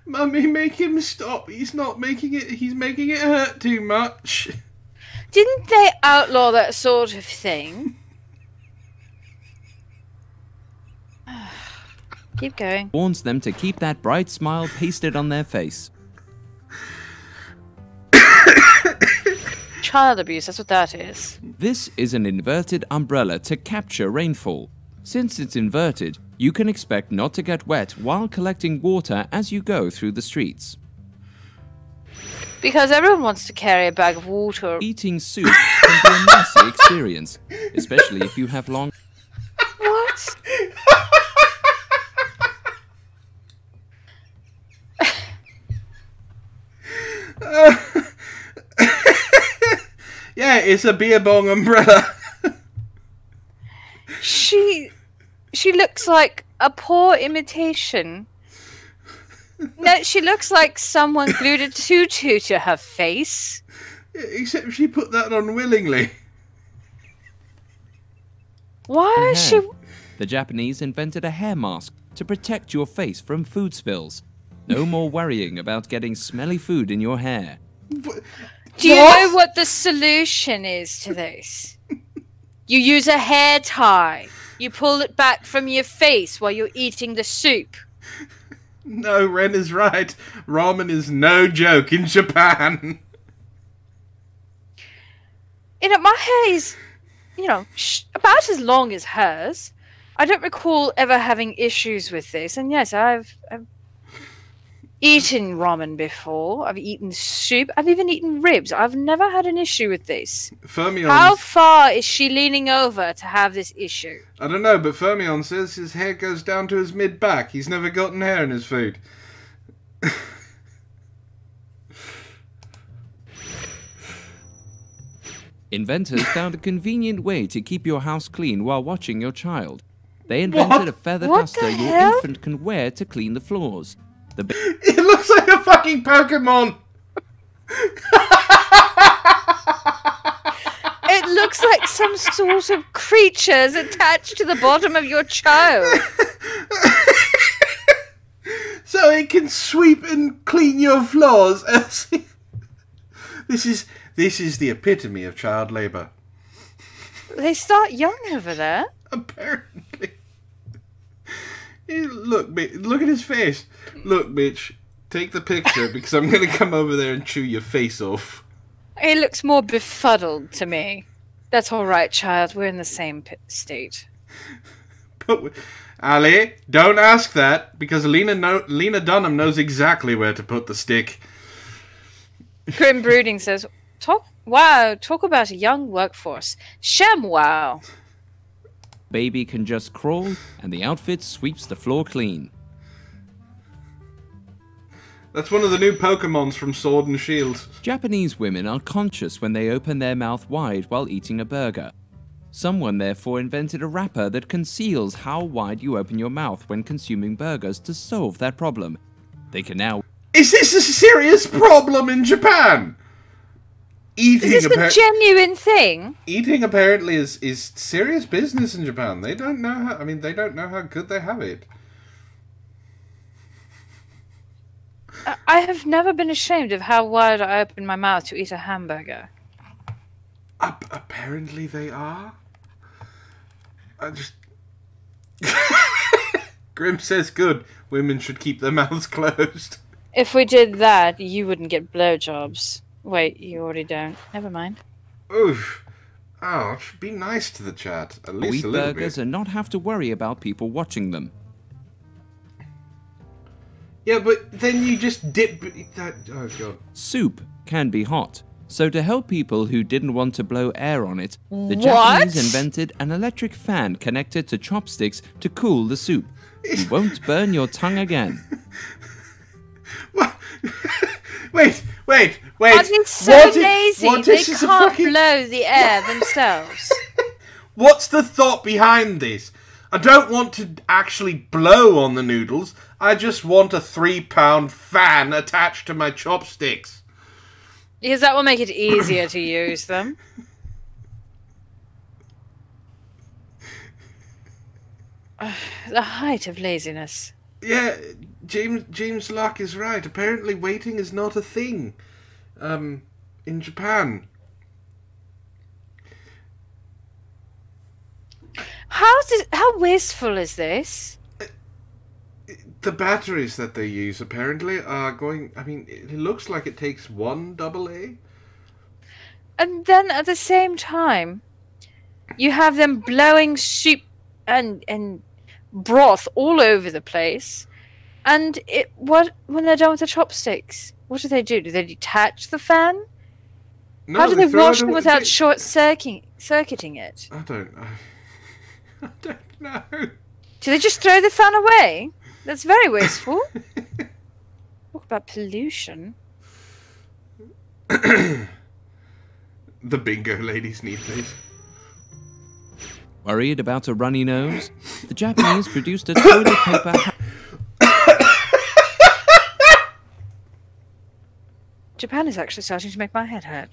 Mummy, make him stop. He's making it hurt too much. Didn't they outlaw that sort of thing? Keep going. warns them to keep that bright smile pasted on their face. Child abuse, that's what that is. This is an inverted umbrella to capture rainfall. Since it's inverted, you can expect not to get wet while collecting water as you go through the streets. Because everyone wants to carry a bag of water. Eating soup can be a messy experience, especially if you have long... What? Yeah, it's a beer bong umbrella. She looks like a poor imitation. No, she looks like someone glued a tutu to her face. Except she put that on willingly. Why is she... The Japanese invented a hair mask to protect your face from food spills. No more worrying about getting smelly food in your hair. Do you know what the solution is to this? You use a hair tie. You pull it back from your face while you're eating the soup. No, Wren is right. Ramen is no joke in Japan. You know, my hair is, about as long as hers. I don't recall ever having issues with this. And yes, I've eaten ramen before. I've eaten soup. I've even eaten ribs. I've never had an issue with this. How far is she leaning over to have this issue? I don't know, but Fermion says his hair goes down to his mid-back. He's never gotten hair in his food. Inventors found a convenient way to keep your house clean while watching your child. They invented a feather duster your infant can wear to clean the floors. It looks like a fucking Pokemon! It looks like some sort of creatures attached to the bottom of your child. So it can sweep and clean your floors. This is the epitome of child labour. They start young over there. Apparently. Look at his face. Look, bitch, take the picture because I'm going to come over there and chew your face off. He looks more befuddled to me. That's all right, child. We're in the same state. But, Ali, don't ask that because Lena Dunham knows exactly where to put the stick. Grim Brooding says, talk about a young workforce. Shem wow. Baby can just crawl, and the outfit sweeps the floor clean. That's one of the new Pokemons from Sword and Shield. Japanese women are conscious when they open their mouth wide while eating a burger. Someone therefore invented a wrapper that conceals how wide you open your mouth when consuming burgers to solve that problem. They can now... Is this a serious problem in Japan? Is this a genuine thing? Eating apparently is serious business in Japan. They don't know how... they don't know how good they have it. I have never been ashamed of how wide I open my mouth to eat a hamburger. Apparently they are. Grim says good. Women should keep their mouths closed. If we did that, you wouldn't get blowjobs. Wait, you already don't. Never mind. Oof. Oh, be nice to the chat. At least a little bit. Burgers and not have to worry about people watching them. Yeah, but then you just dip that. Oh god. Soup can be hot, so to help people who didn't want to blow air on it, the Japanese invented an electric fan connected to chopsticks to cool the soup. You won't burn your tongue again. Wait. Are they so lazy they can't blow the air themselves? What's the thought behind this? I don't want to actually blow on the noodles. I just want a 3-pound fan attached to my chopsticks. Because that will make it easier to use them. The height of laziness. Yeah, James Locke is right. Apparently waiting is not a thing. In Japan. How wasteful is this? The batteries that they use apparently are going... I mean, it looks like it takes 1 AA. And then at the same time, you have them blowing soup and broth all over the place. And when they're done with the chopsticks, what do? Do they detach the fan? No, how do they wash them without short-circuiting it? I don't know. I don't know. Do they just throw the fan away? That's very wasteful. Talk about pollution. The bingo ladies need this. Worried about a runny nose? The Japanese produced a toilet paper... Japan is actually starting to make my head hurt.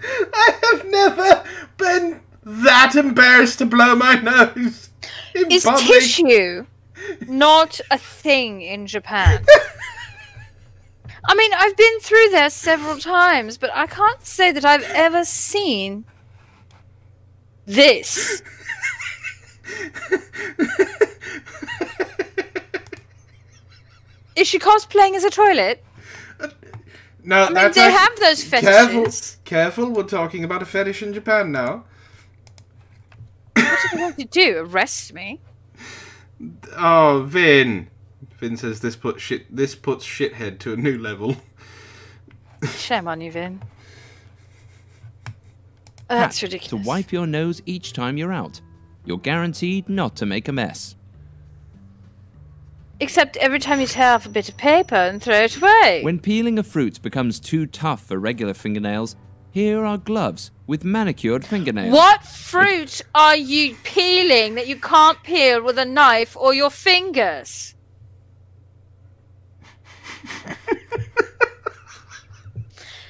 I have never been that embarrassed to blow my nose in Is public. tissue not a thing in Japan? I mean, I've been through there several times, but I can't say that I've ever seen this. Is she cosplaying as a toilet? No, I mean, they have those fetishes. Careful, we're talking about a fetish in Japan now. What do they want to do? Arrest me? Oh, Vin. Vin says this puts shithead to a new level. Shame on you, Vin. That's ridiculous. To wipe your nose each time you're out. You're guaranteed not to make a mess. Except every time you tear off a bit of paper and throw it away. When peeling a fruit becomes too tough for regular fingernails, here are gloves with manicured fingernails. What fruit are you peeling that you can't peel with a knife or your fingers?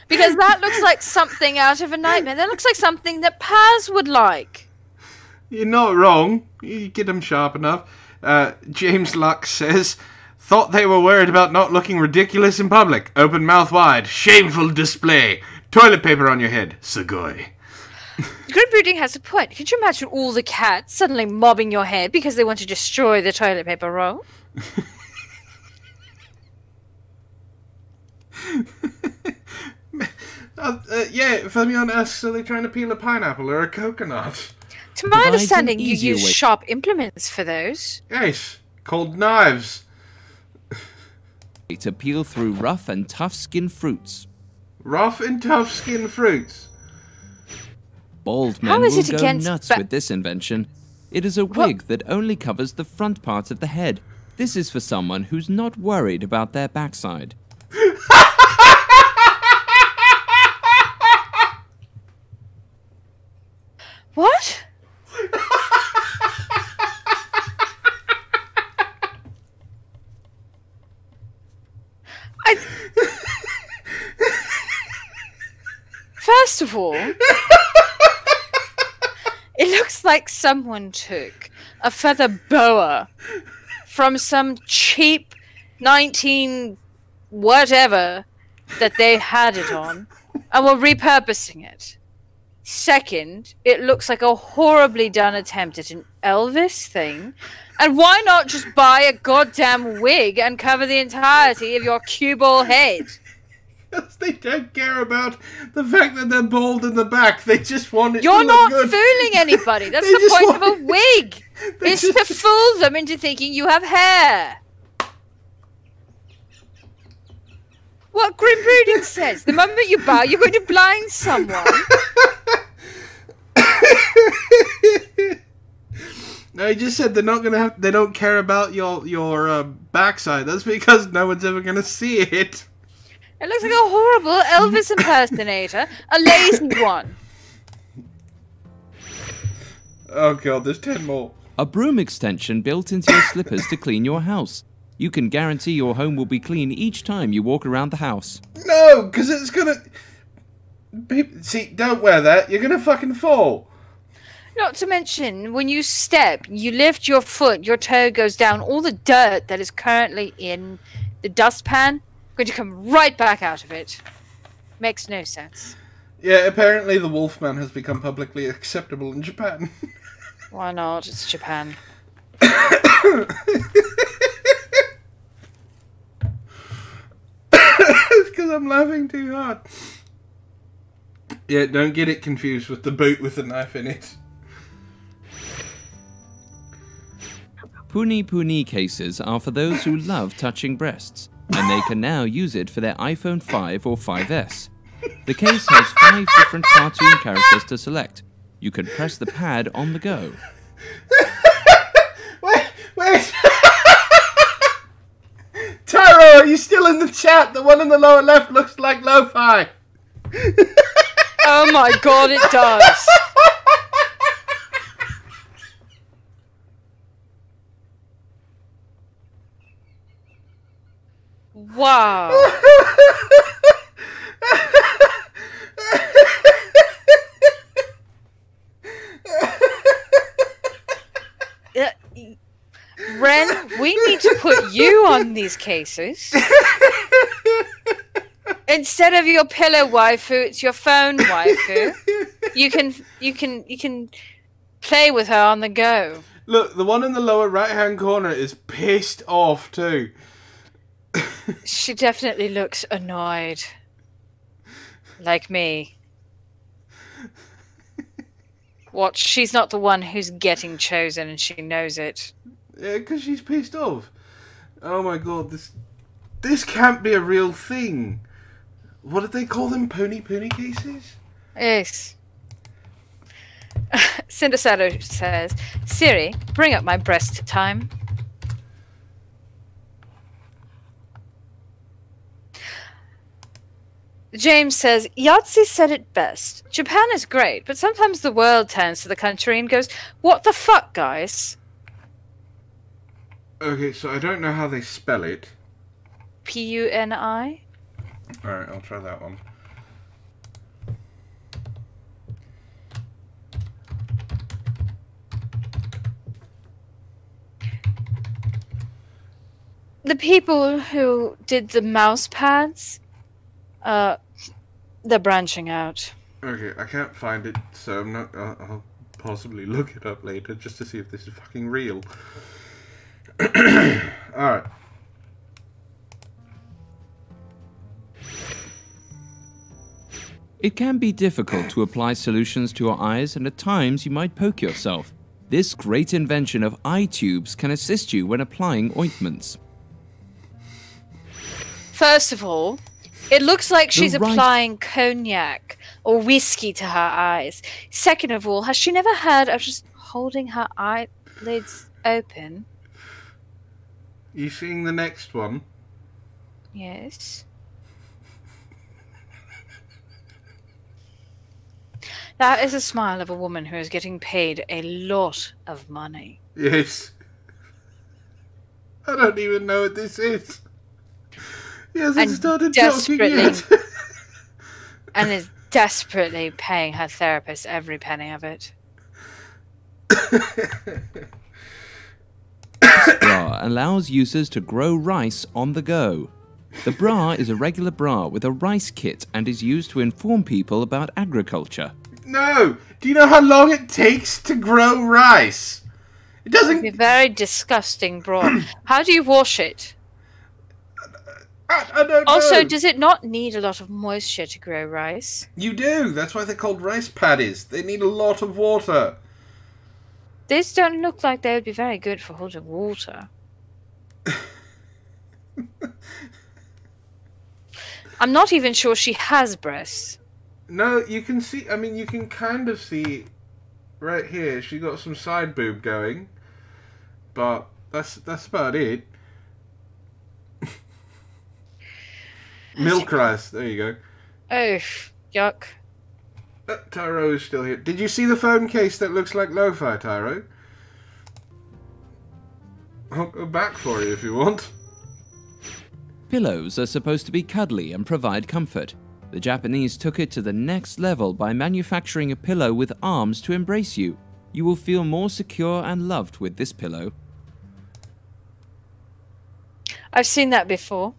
Because that looks like something out of a nightmare. That looks like something that Paz would like. You're not wrong. You get them sharp enough. James Luck says, thought they were worried about not looking ridiculous in public. Open mouth wide. Shameful display. Toilet paper on your head. Sugoi. Grim Brooding has a point. Could you imagine all the cats suddenly mobbing your head because they want to destroy the toilet paper roll? Yeah, Fermion asks, are they trying to peel a pineapple or a coconut? To my understanding, you use sharp implements for those. Yes, called knives. To peel through rough and tough skin fruits. Rough and tough skin fruits. Bald men will go nuts with this invention. It is a wig that only covers the front part of the head. This is for someone who's not worried about their backside. What? First of all, it looks like someone took a feather boa from some cheap 19 whatever that they had it on and were repurposing it. Second, it looks like a horribly done attempt at an Elvis thing. And why not just buy a goddamn wig and cover the entirety of your cue ball head? Because they don't care about the fact that they're bald in the back. They just want it You're to not look good. fooling anybody. That's the point of a wig. It's to fool them into thinking you have hair. What grim breeding says, the moment you bow, you're going to blind someone. No, he just said they're not gonna have. They don't care about your backside. That's because no one's ever gonna see it. It looks like a horrible Elvis impersonator, a lazy one. Oh god, there's 10 more. A broom extension built into your slippers to clean your house. You can guarantee your home will be clean each time you walk around the house. No, because it's gonna... See, don't wear that. You're gonna fucking fall. Not to mention, when you step, you lift your foot, your toe goes down, all the dirt that is currently in the dustpan going to come right back out of it. Makes no sense. Yeah, apparently the Wolfman has become publicly acceptable in Japan. Why not? It's Japan. It's because I'm laughing too hard. Yeah, don't get it confused with the boot with the knife in it. Puni Puni cases are for those who love touching breasts, and they can now use it for their iPhone 5 or 5S. The case has 5 different cartoon characters to select. You can press the pad on the go. Wait! Taro, are you still in the chat? The one in the lower left looks like lo-fi. Oh my god, it does. Wow. Wren, we need to put you on these cases. Instead of your pillow waifu, it's your phone waifu. You can play with her on the go. Look, the one in the lower right-hand corner is pissed off too. She definitely looks annoyed. Like me. What? She's not the one who's getting chosen and she knows it. Yeah, because she's pissed off. Oh my god, this can't be a real thing. What did they call them? Pony cases? Yes. Cindersato says, Siri, bring up my breast time. James says, Yahtzee said it best. Japan is great, but sometimes the world turns to the country and goes, what the fuck, guys? Okay, so I don't know how they spell it. P-U-N-I? Alright, I'll try that one. The people who did the mouse pads, they're branching out. Okay, I can't find it, so I'm not... I'll possibly look it up later just to see if this is fucking real. Alright. It can be difficult to apply solutions to your eyes, and at times you might poke yourself. This great invention of eye tubes can assist you when applying ointments. First of all, it looks like she's applying cognac or whiskey to her eyes. Second of all, has she never heard of just holding her eyelids open? You seeing the next one? Yes. That is a smile of a woman who is getting paid a lot of money. Yes. I don't even know what this is. He hasn't started talking yet. And is desperately paying her therapist every penny of it. This bra allows users to grow rice on the go. The bra is a regular bra with a rice kit and is used to inform people about agriculture. No! Do you know how long it takes to grow rice? It doesn't... It's a very disgusting broth. How do you wash it? I don't know. Also, does it not need a lot of moisture to grow rice? You do. That's why they're called rice paddies. They need a lot of water. These don't look like they would be very good for holding water. I'm not even sure she has breasts. No, you can see... I mean, you can kind of see right here. She got some side boob going. But that's about it. Milk rice. There you go. Oh, yuck. Tyro is still here. Did you see the phone case that looks like lo-fi, Tyro? I'll go back for you if you want. Pillows are supposed to be cuddly and provide comfort. The Japanese took it to the next level by manufacturing a pillow with arms to embrace you. You will feel more secure and loved with this pillow. I've seen that before.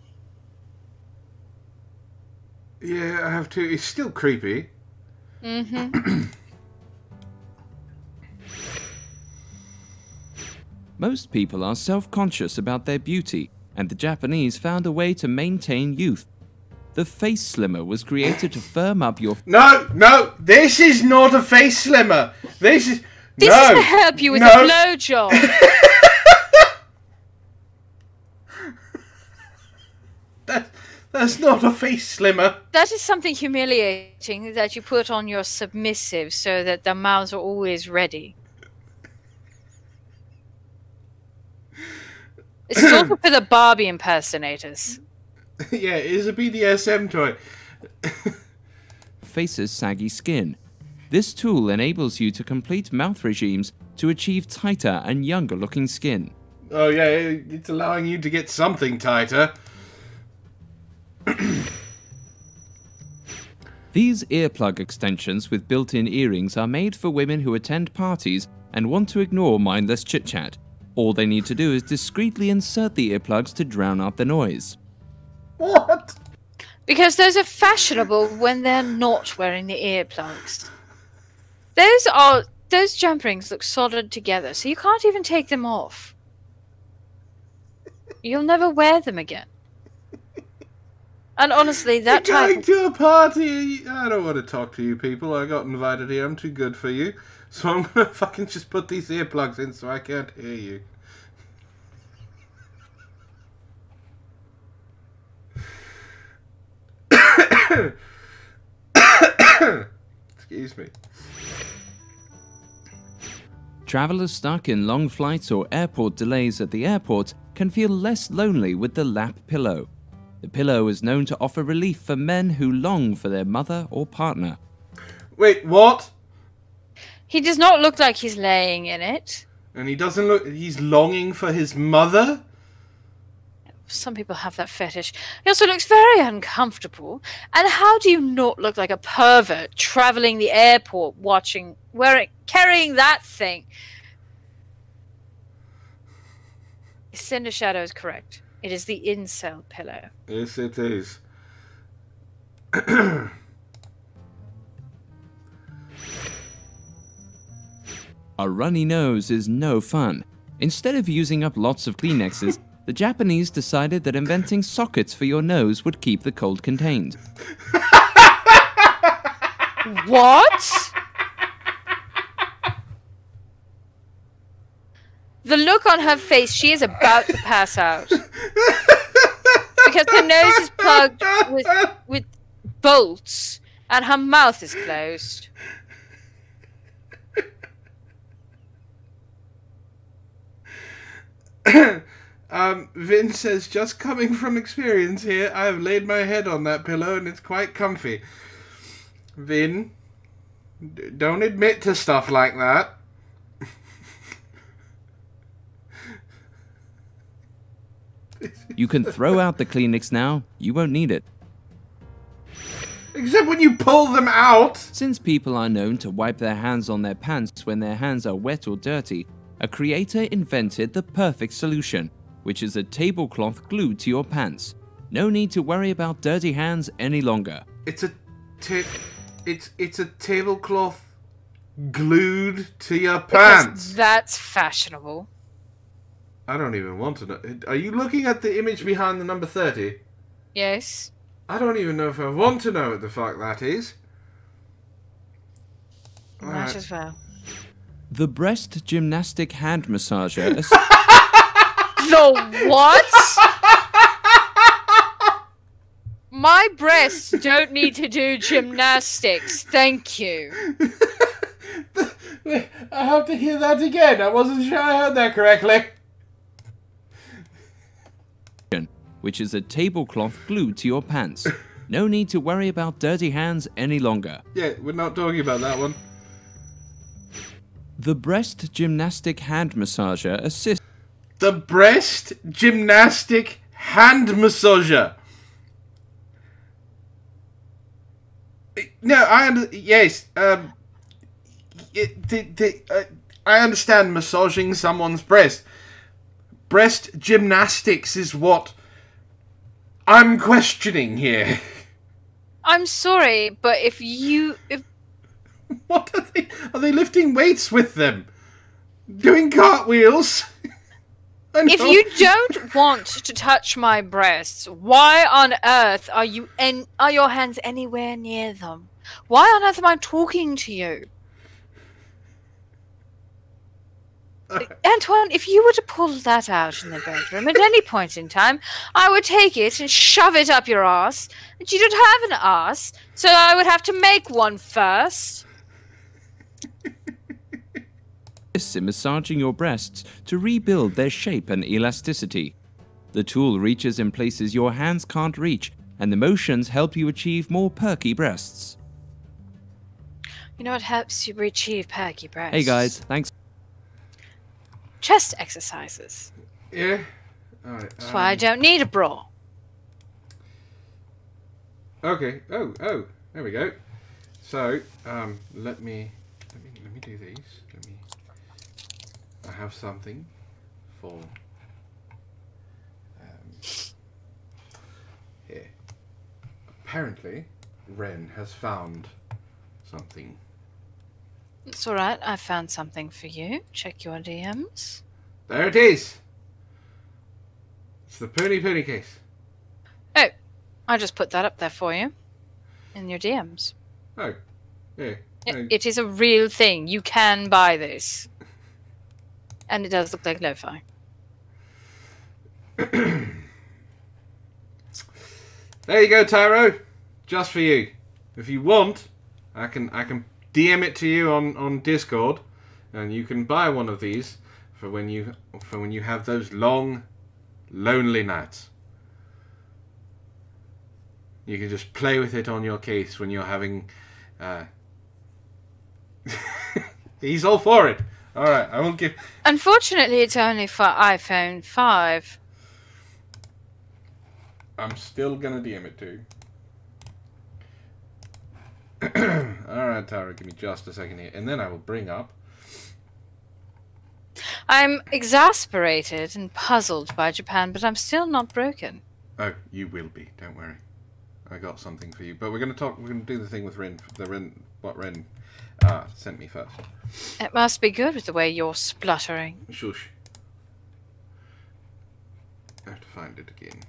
Yeah, I have too. It's still creepy. Mm-hmm. Most people are self-conscious about their beauty, and the Japanese found a way to maintain youth. The face slimmer was created to firm up your... No! This is not a face slimmer! This is to help you with a blowjob! That's not a face slimmer. That is something humiliating that you put on your submissive so that their mouths are always ready. It's sort of for the Barbie impersonators. Yeah, it is a BDSM toy. Face's saggy skin. This tool enables you to complete mouth regimes to achieve tighter and younger looking skin. Oh yeah, it's allowing you to get something tighter. These earplug extensions with built-in earrings are made for women who attend parties and want to ignore mindless chit-chat. All they need to do is discreetly insert the earplugs to drown out the noise. What? Because those are fashionable when they're not wearing the earplugs. Those jump rings look solid together, so you can't even take them off. You'll never wear them again. And honestly, that You're type going to a party. I don't want to talk to you people. I got invited here. I'm too good for you. So I'm going to fucking just put these earplugs in so I can't hear you. Excuse me. Travelers stuck in long flights or airport delays at the airport can feel less lonely with the lap pillow. The pillow is known to offer relief for men who long for their mother or partner. Wait, what? He does not look like he's laying in it. And he doesn't look... He's longing for his mother? Some people have that fetish. He also looks very uncomfortable. And how do you not look like a pervert traveling the airport carrying that thing? Cinder Shadow is correct. It is the incel pillow. Yes, it is. A runny nose is no fun. Instead of using up lots of Kleenexes, the Japanese decided that inventing sockets for your nose would keep the cold contained. What? The look on her face, she is about to pass out. Because her nose is plugged with bolts and her mouth is closed. Vin says, just coming from experience here, I have laid my head on that pillow and it's quite comfy. Vin, don't admit to stuff like that. You can throw out the Kleenex now, you won't need it. Except when you pull them out! Since people are known to wipe their hands on their pants when their hands are wet or dirty, a creator invented the perfect solution, which is a tablecloth glued to your pants. No need to worry about dirty hands any longer. It's a It's a tablecloth glued to your pants. Because that's fashionable. I don't even want to know. Are you looking at the image behind the number 30? Yes. I don't even know if I want to know what the fuck that is. Might as well. The breast gymnastic hand massager. The what? My breasts don't need to do gymnastics, thank you. I have to hear that again. I wasn't sure I heard that correctly. Which is a tablecloth glued to your pants. No need to worry about dirty hands any longer. Yeah, we're not talking about that one. The breast gymnastic hand massager assists. The breast gymnastic hand massager. No, yes. I understand massaging someone's breast. Breast gymnastics is what I'm questioning here. I'm sorry, but if What are they? Are they lifting weights with them? Doing cartwheels? if you don't want to touch my breasts, why on earth are your hands anywhere near them? Why on earth am I talking to you? Antoine, if you were to pull that out in the bedroom at any point in time, I would take it and shove it up your ass. But you don't have an ass, so I would have to make one first. In massaging your breasts to rebuild their shape and elasticity. The tool reaches in places your hands can't reach, and the motions help you achieve more perky breasts. You know what helps you achieve perky breasts? Hey guys, thanks. Chest exercises. Yeah. Alright. That's why I don't need a bra. Okay. Oh, there we go. So, let me do these. I have something for here. Apparently, Wren has found something. It's alright, I found something for you. Check your DMs. There it is! It's the Pony case. Oh, I just put that up there for you. In your DMs. Oh, yeah. It is a real thing. You can buy this. And it does look like lo-fi. There you go, Tyro. Just for you. If you want, I can DM it to you on Discord, and you can buy one of these for when you have those long, lonely nights. You can just play with it on your case when you're having. He's all for it. All right, I will give. Unfortunately, it's only for iPhone 5. I'm still gonna DM it to you. Alright, Tara, give me just a second here, and then I will bring up. I'm exasperated and puzzled by Japan, but I'm still not broken. Oh, you will be. Don't worry. I got something for you, but we're gonna do the thing with Wren. What Wren sent me first. It must be good with the way you're spluttering. Shush. I have to find it again.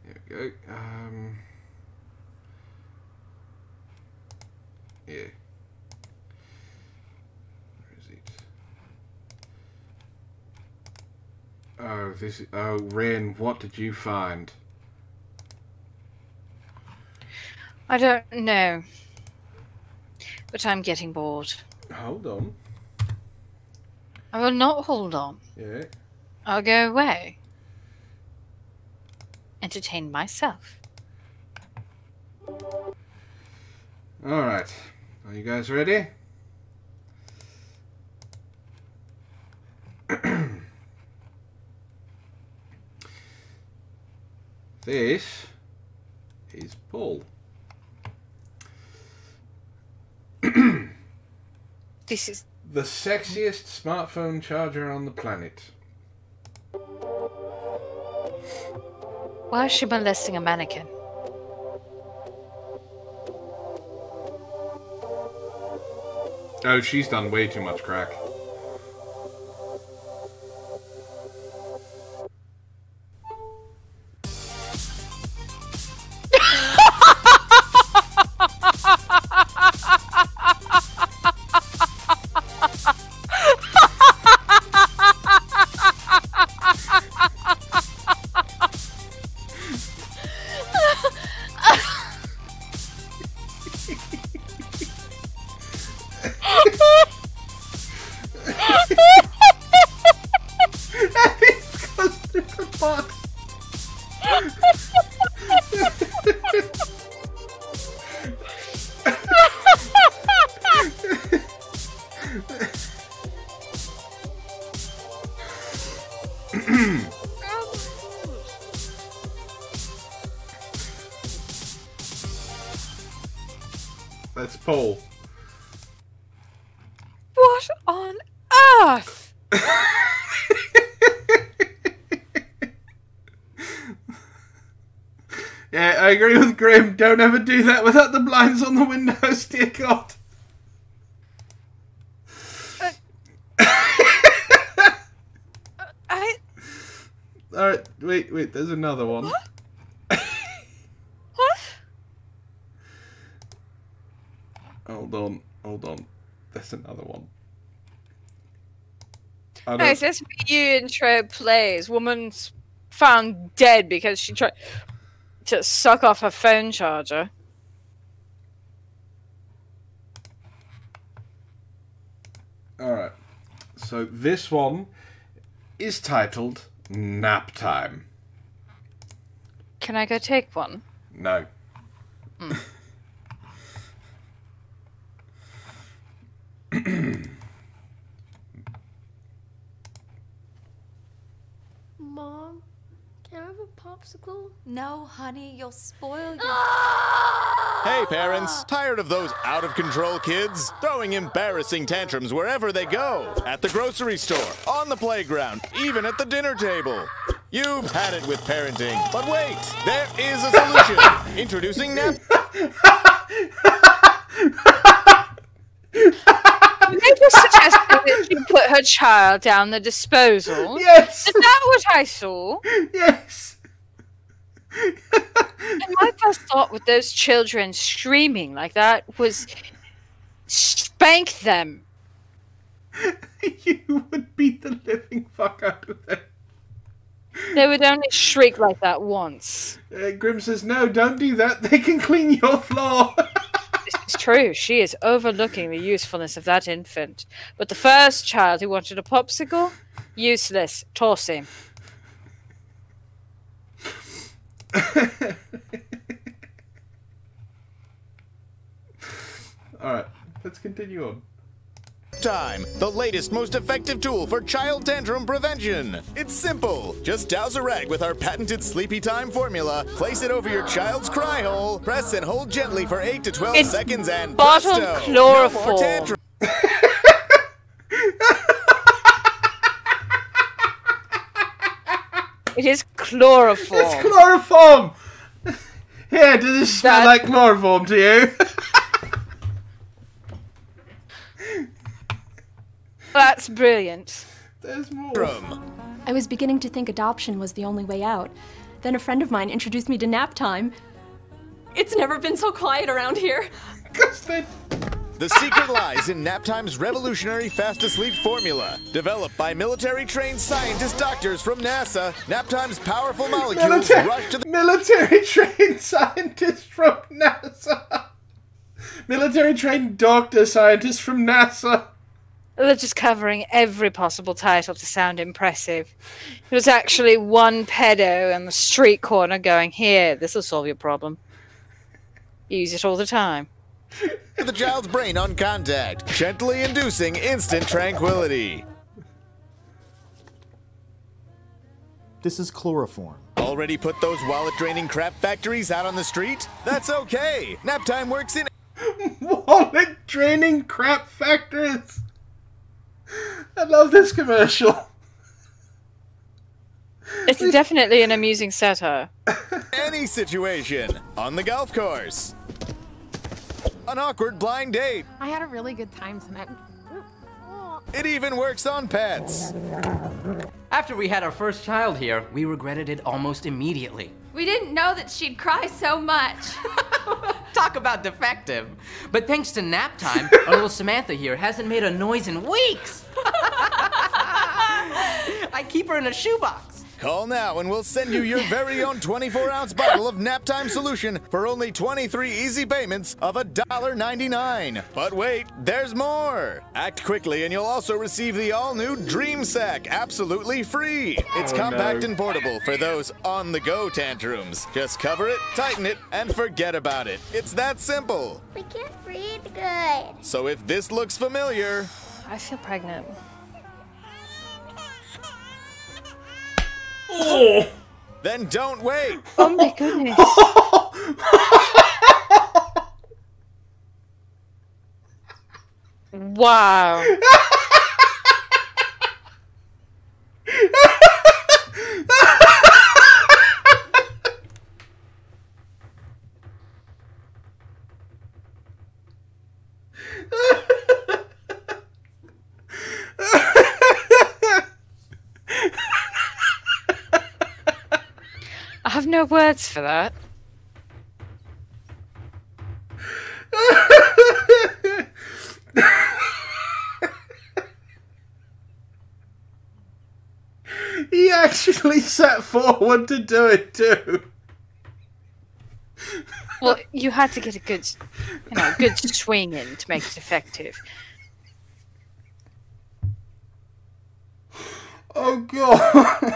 There we go. Yeah. Where is it? Oh, this is... Oh, Wren, what did you find? I don't know. But I'm getting bored. Hold on. I will not hold on. Yeah. I'll go away. Entertain myself. Alright. Are you guys ready? This is Paul. This is the sexiest smartphone charger on the planet. Why is she molesting a mannequin? Oh, she's done way too much crack. Let's pull. What on earth? Yeah, I agree with Grim. Don't ever do that without the blinds on the windows, dear God. Alright, wait, there's another one. What? What? Hold on. There's another one. Nice, this intro plays. Woman's found dead because she tried to suck off her phone charger. Alright. So this one is titled Nap Time. Can I go take one? No. Mom, can I have a popsicle? No, honey, you'll spoil your... Hey parents, tired of those out-of-control kids? Throwing embarrassing tantrums wherever they go. At the grocery store, on the playground, even at the dinner table. You've had it with parenting, but wait, there is a solution. Introducing Nap... They just suggested that she put her child down the disposal. Yes! Is that what I saw? Yes! And my first thought with those children screaming like that was spank them. You would beat the living fuck out of them. They would only shriek like that once. Grim says, no, don't do that. They can clean your floor. It's true. She is overlooking the usefulness of that infant. But the first child who wanted a popsicle, useless. Toss him. Alright, let's continue on. Time, the latest, most effective tool for child tantrum prevention. It's simple. Just douse a rag with our patented Sleepy Time formula, place it over your child's cry hole, press and hold gently for 8 to 12 seconds, and bottle presto, chloroform. no more tantrum. It is chloroform. It's chloroform! Here, does this smell like chloroform to you? That's brilliant. There's more. I was beginning to think adoption was the only way out. Then a friend of mine introduced me to Nap Time. It's never been so quiet around here. The secret lies in Nap Time's revolutionary fast-to-sleep formula. Developed by military-trained scientist doctors from NASA, Nap Time's powerful molecules rush to the... Military-trained scientists from NASA. Military-trained doctor scientists from NASA. They're just covering every possible title to sound impressive. It was actually one pedo in the street corner going, here, this will solve your problem. Use it all the time. The child's brain on contact, gently inducing instant tranquility. This is chloroform. Already put those wallet-draining crap factories out on the street? That's okay. Nap Time works in... Wallet-draining crap factories. I love this commercial. It's definitely an amusing satire. Any situation. On the golf course. an awkward blind date. I had a really good time tonight. It even works on pets. After we had our first child here, we regretted it almost immediately. We didn't know that she'd cry so much. Talk about defective. But thanks to nap time, our little Samantha here hasn't made a noise in weeks. I keep her in a shoebox. Call now and we'll send you your very own 24-ounce bottle of Naptime solution for only 23 easy payments of $1.99. But wait, there's more. Act quickly and you'll also receive the all-new Dream Sack absolutely free. It's compact and portable for those on-the-go tantrums. Just cover it, tighten it, and forget about it. It's that simple. We can't breathe good. So if this looks familiar... I feel pregnant. Oh. Then don't wait. Oh my goodness. Wow. I have no words for that. He actually set forward to do it too. Well, you had to get a good, good swing in to make it effective. Oh god.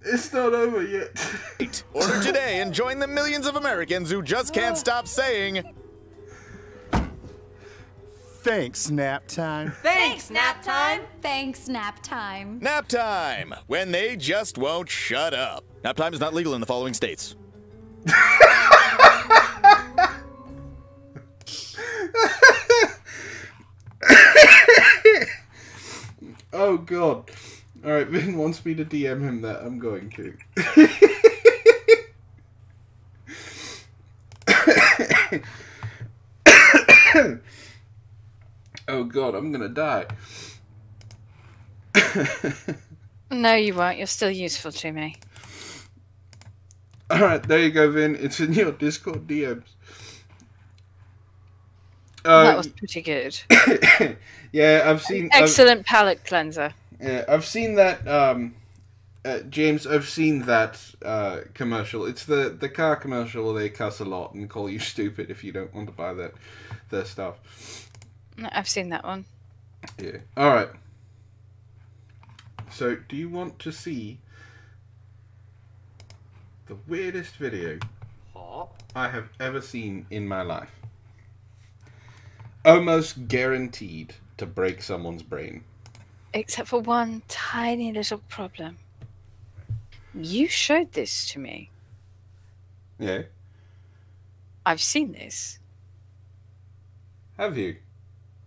It's not over yet. Order today and join the millions of Americans who just can't stop saying... Thanks, nap time. Thanks, nap time. Thanks, nap time. Nap time, when they just won't shut up. Nap time is not legal in the following states. Oh god. Alright, Vin wants me to DM him that. I'm going to. Oh god, I'm gonna die. No, you won't. You're still useful to me. Alright, there you go, Vin. It's in your Discord DMs. That was pretty good. Yeah, I've seen... Excellent palate cleanser. Yeah, I've seen that, James, I've seen that commercial. It's the car commercial where they cuss a lot and call you stupid if you don't want to buy their stuff. I've seen that one. Yeah. Alright. So, do you want to see the weirdest video I have ever seen in my life? Almost guaranteed to break someone's brain. Except for one tiny little problem. You showed this to me. Yeah. I've seen this. Have you?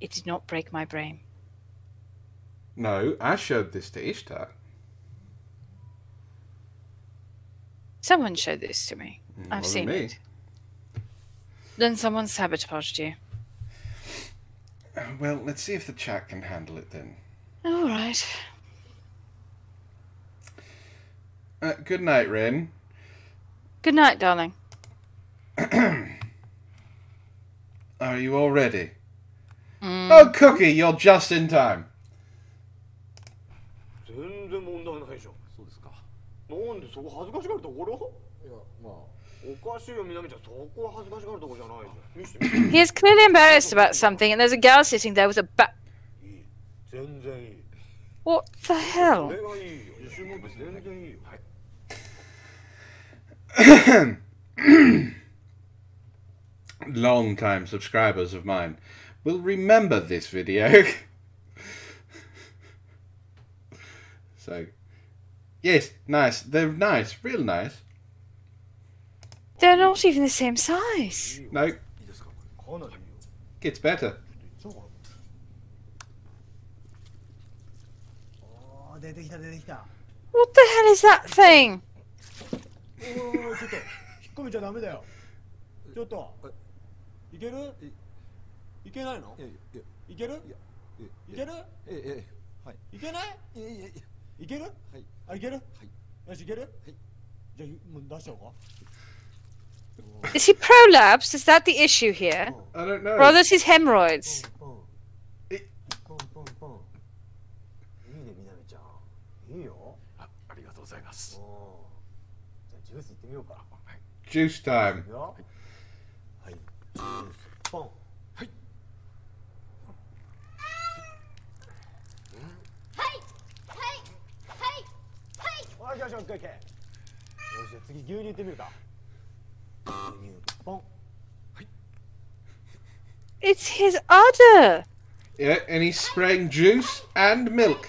It did not break my brain. No, I showed this to Ishtar. Someone showed this to me. I've Wasn't seen me. it. Then someone sabotaged you. Well, let's see if the chat can handle it then. All right. Good night, Wren. Good night, darling. Are you all ready? Oh, Cookie, you're just in time. He is clearly embarrassed about something, and there's a girl sitting there with a bat. What the hell? Long-time subscribers of mine will remember this video. So, yes, nice. They're nice, real nice. They're not even the same size. No. Gets better. What the hell is that thing? っ込めちゃダメだよ。ちょっと。いける？いけないの？いける？いける？はい。いけない？いける？はい。あ、いける？はい。よし、いける？はい。じゃあ、もう出しちゃおうか。Is he prolapsed? Is that the issue here? I don't know. Or are those his hemorrhoids? いいね、みなみちゃん。いいよ。ありがとうございます。じゃあ、ジュースいってみようか。Juice time. はい。ジュース、ポン。はい。よしよし、オッケーオッケー。よし、じゃあ次牛乳いってみるか。牛乳、ポン。はい。It's his udder! Yeah, and he's spraying juice and milk.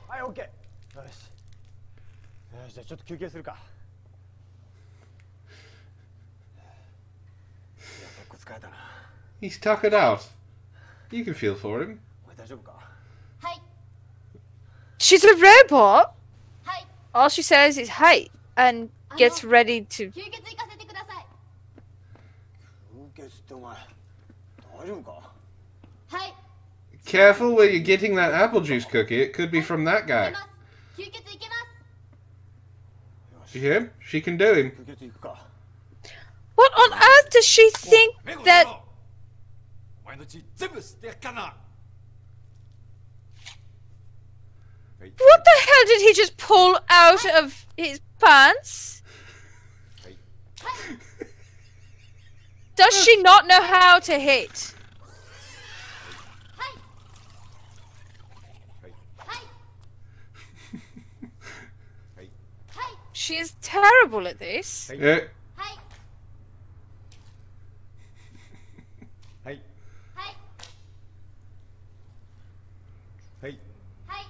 はい、オッケー。よし。よし、じゃあちょっと休憩するか。いや、結構疲れたな。He's tuckered out. You can feel for him. お前大丈夫か？はい。 She's a robot? はい。 All she says is hey and gets ready to. 吸血行かせてください。吸血ってお前大丈夫か？はい。 Careful where you're getting that apple juice cookie. It could be from that guy. 吸血行けます。 You hear him? She can do him. 吸血行くか。 What on earth does she think that. お前の血全部吸ってやっかな。 What the hell did he just pull out of his pants? Does she not know how to hit? She is terrible at this. Yeah. はい。はい。はい。はい。はい。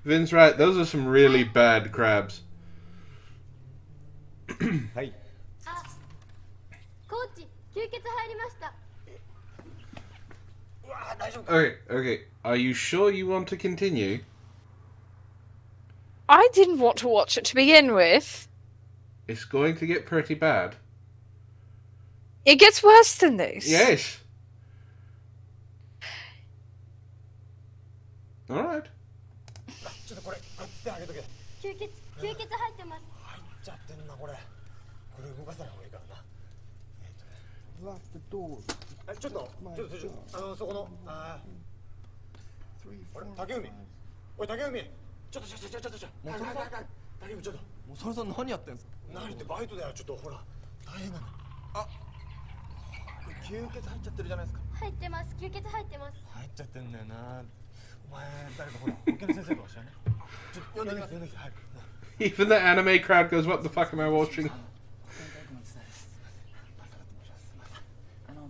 Vin's right. Those are some really bad crabs. はい。あ、コーチ、吸血入りました。 うわ、大丈夫か？ Okay, okay. Are you sure you want to continue? I didn't want to watch it to begin with. It's going to get pretty bad. It gets worse than this. Yes. Alright. ちょっとこれ、手あげとけ。吸血入ってます。入っちゃってんな、これ。これ動かさない方がいいからな。ちょっと、そこの、俺、竹海。おい、竹海。ちょっと。もうそれさ、竹海、ちょっと。もうそれさ、何やってんすか？何ってバイトだよ、ちょっと、ほら。大変なの。あ、これ吸血入っちゃってるじゃないですか。入ってます。吸血入ってます。入っちゃってんだよな。お前、誰かほら、保健の先生かもしれない。ちょっと、呼んできます、はい。 Even the anime crowd goes, what the fuck am I watching?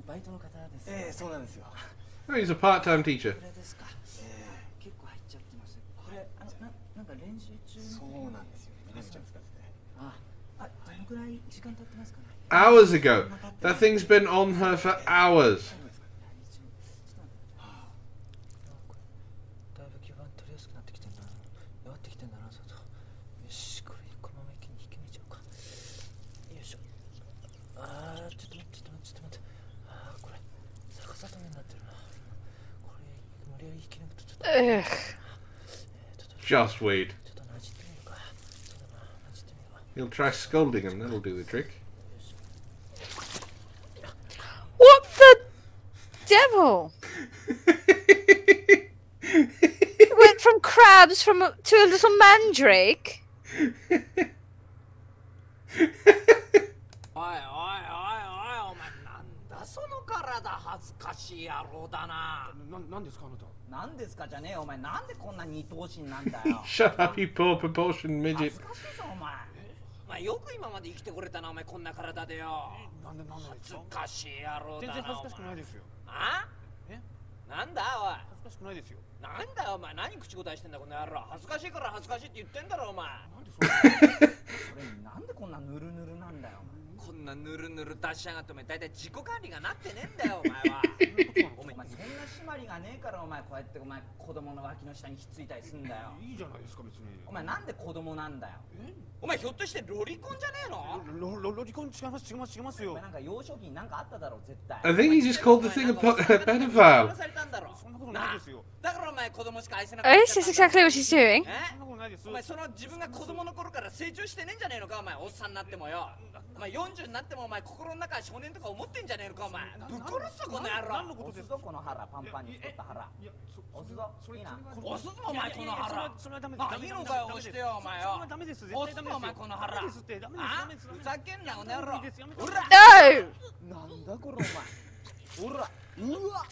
バイトの方です。ええ、そうなんですよ。 Oh, he's a part-time teacher. これですか。結構入っちゃってます。これなんか練習中。そうなんですよ。みなみちゃん使ってて。どのくらい時間経ってますかね。 Hours ago. That thing's been on her for hours. だいぶ基盤取りやすくなってきてんな。弱ってきてんだな、そうと。よし、これこのまま一気に引き抜いちゃおうか。よいしょ。ちょっと待って。これ逆さ止めになってるな。これ無理やり引き抜くとちょっと。Just wait. ちょっとなじってみるか。なじってみよう。 He'll try scolding him. That'll do the trick. What the devil? Went from crabs to a little mandrake. おい、お前なんだその体恥ずかしい野郎だな。なんですか、あなた。なんですかじゃねえよ、お前なんでこんな二頭身なんだよ。Shut up, you poor proportion midget. 恥ずかしいぞ、お前。よく今まで生きてこれたな、お前こんな体でよ。なんで恥ずかしい野郎だな。全然恥ずかしくないですよ。あ？なんだおい。恥ずかしくないですよ。なんだよお前、何口答えしてんだこの野郎。恥ずかしいから恥ずかしいって言ってんだろお前。それなんでこんなぬるぬるなんだよお前。こんなぬるぬる出しやがってお前大体自己管理がなってねえんだよお前はお前そんな締まりがねえからお前こうやってお前子供の脇の下にひっついたりすんだよ。いいじゃないですか別に。お前なんで子供なんだよ。お前ひょっとしてロリコンじゃねえの？ロリコン違いますよ。お前なんか幼少期になんかあっただろ絶対。I think he just called the thing a pedophile. 殺されたんだろ。そんなことないですよ。だからお前子供しか愛せなかった。 Oh, is this exactly what he's doing? そんなことないです。お前その自分が子供の頃から成長してねえんじゃねえのかお前。おっさんになってもよ。お前40になってもお前心の中は少年とか思ってんじゃねえのかお前。ぶっ殺すぞこの野郎。何のことですか？押すぞこの腹パンパンに太った腹。押すぞ。いいな。押押すぞお前この腹。それはダメいいのかよ押してよお前よ。それはダメです。押すぞお前この腹。ダメですってダメです。ふざけんなこの野郎。ほら。 No! なんだこれお前。ほら。うわ。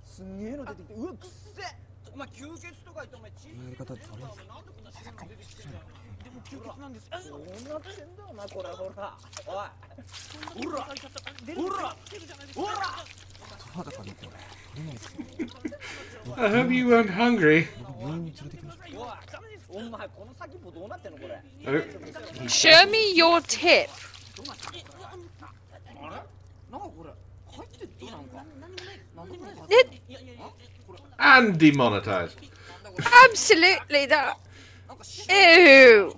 すんげえの出てきて。うわくっせ。お前吸血とか言ってお前血。やり方って悪い。なんでこんな白い出てきてんの？でも吸血なんです。どうなってんだお前これほら。おい。ほら。ほら。ほら。 I hope you weren't hungry. Show me your tip. And demonetized. Absolutely that. Ew.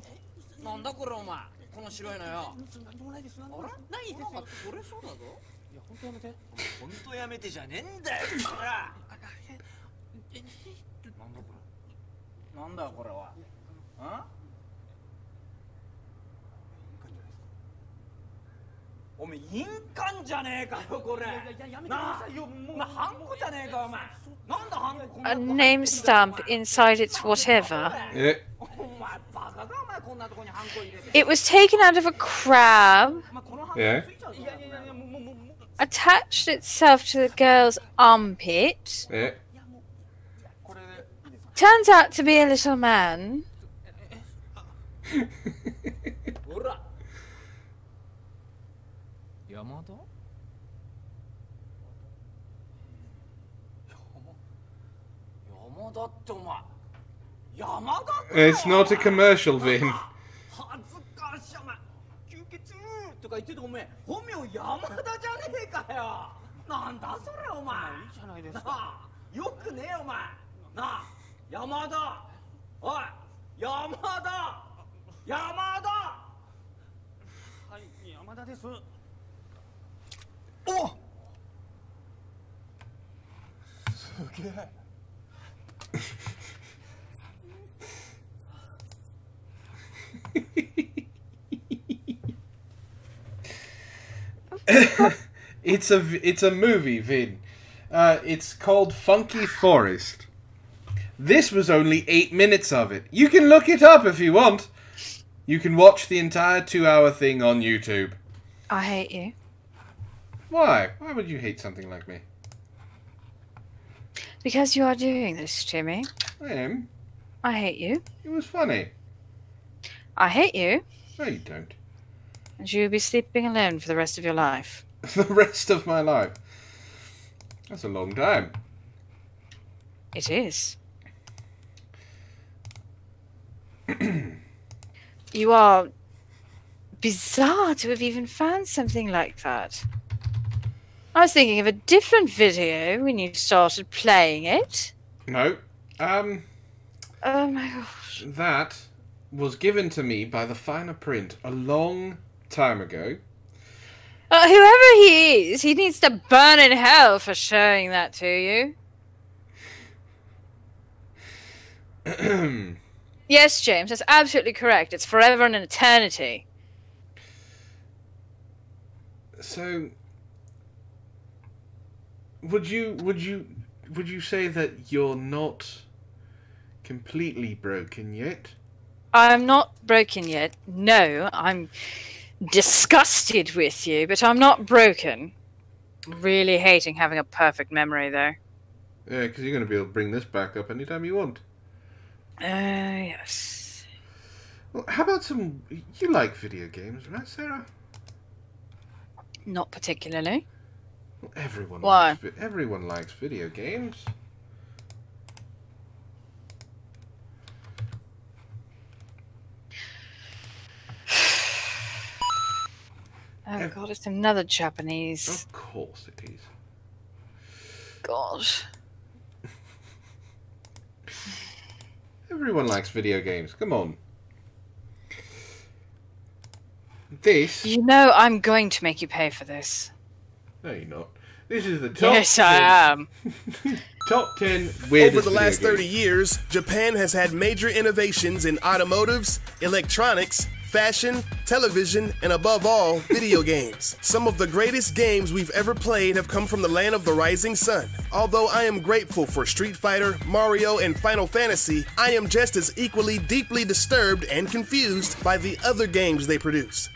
なんだこれお前この白いのよ。ないです。これそうだぞ。いや本当やめて。本当やめてじゃねえんだよ。ほら。なんだこれは。あ？おめえ印鑑じゃねえかよこれ。やめてくださいよ。もうハンコじゃねえかお前。なんだハンコ。 A name stamp inside its whatever. Yeah. It was taken out of a crab, Yeah. attached itself to the girl's armpit. Yeah. Turns out to be a little man. It's not a commercial, Vin. とか言っててお前本名山田じゃねえかよ。なんだそれお前。いいじゃないですか。よくねえよお前。なあ山田。おい山田。山田。はい山田です。お。すげえ。 It's a movie, Vin. It's called Funky Forest. This was only 8 minutes of it. You can look it up if you want. You can watch the entire 2-hour thing on YouTube. I hate you. Why? Why would you hate something like me? Because you are doing this to me. I am. I hate you. It was funny. I hate you. No, you don't. And you'll be sleeping alone for the rest of your life. The rest of my life. That's a long time. It is. You are bizarre to have even found something like that. I was thinking of a different video when you started playing it. No. Oh my gosh. That was given to me by the finer print a long time ago. Whoever he is, he needs to burn in hell for showing that to you. Yes, James, that's absolutely correct. It's forever and an eternity. So, would you say that you're not completely broken yet? I'm not broken yet. No, I'm disgusted with you, but I'm not broken. Really hating having a perfect memory, though. Yeah, because you're going to be able to bring this back up anytime you want. Yes. Well, how about some... You like video games, right, Sarah? Not particularly. Well, everyone Why? Everyone likes video games. Oh god, it's another Japanese. Of course it is. God. Everyone likes video games. Come on. This... You know I'm going to make you pay for this. No, you're not. This is the top Yes, I am. top 10 weirdest Over the last video 30 years, Japan has had major innovations in automotives, electronics, fashion, television, and above all, video games. Some of the greatest games we've ever played have come from the land of the rising sun. Although I am grateful for Street Fighter, Mario, and Final Fantasy, I am just as equally deeply disturbed and confused by the other games they produce.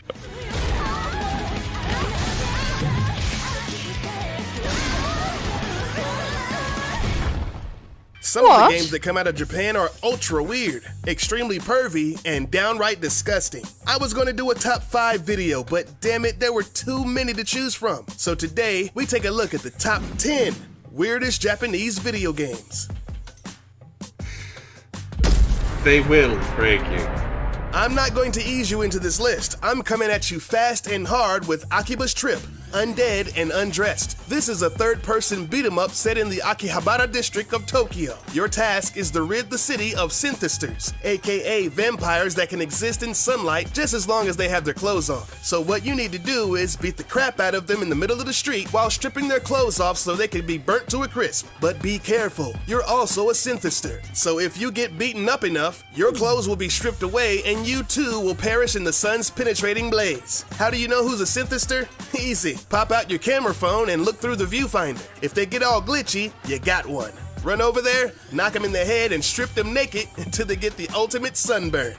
Some of the games that come out of Japan are ultra weird, extremely pervy, and downright disgusting. I was going to do a top 5 video, but damn it, there were too many to choose from. So today, we take a look at the top 10 weirdest Japanese video games. They will break you. I'm not going to ease you into this list. I'm coming at you fast and hard with Akiba's Trip, Undead and Undressed. This is a third-person beat-em-up set in the Akihabara district of Tokyo. Your task is to rid the city of synthesters, aka vampires that can exist in sunlight just as long as they have their clothes on. So what you need to do is beat the crap out of them in the middle of the street while stripping their clothes off so they can be burnt to a crisp. But be careful, you're also a synthester. So if you get beaten up enough, your clothes will be stripped away and you too will perish in the sun's penetrating blaze. How do you know who's a synthester? Easy. Pop out your camera phone and look through the viewfinder. If they get all glitchy, you got one. Run over there, knock them in the head, and strip them naked until they get the ultimate sunburn.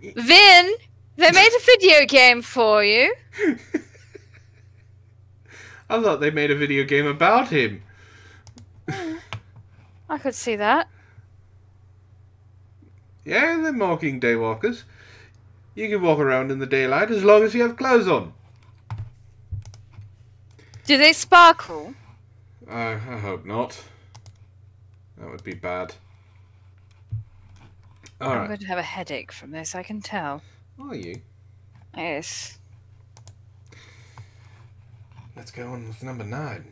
Vin, they made a video game for you. I thought they made a video game about him. I could see that. Yeah, they're mocking daywalkers. You can walk around in the daylight as long as you have clothes on. Do they sparkle? I hope not. That would be bad. I'm going to have a headache from this, I can tell. Are you? Yes. Let's go on with number 9.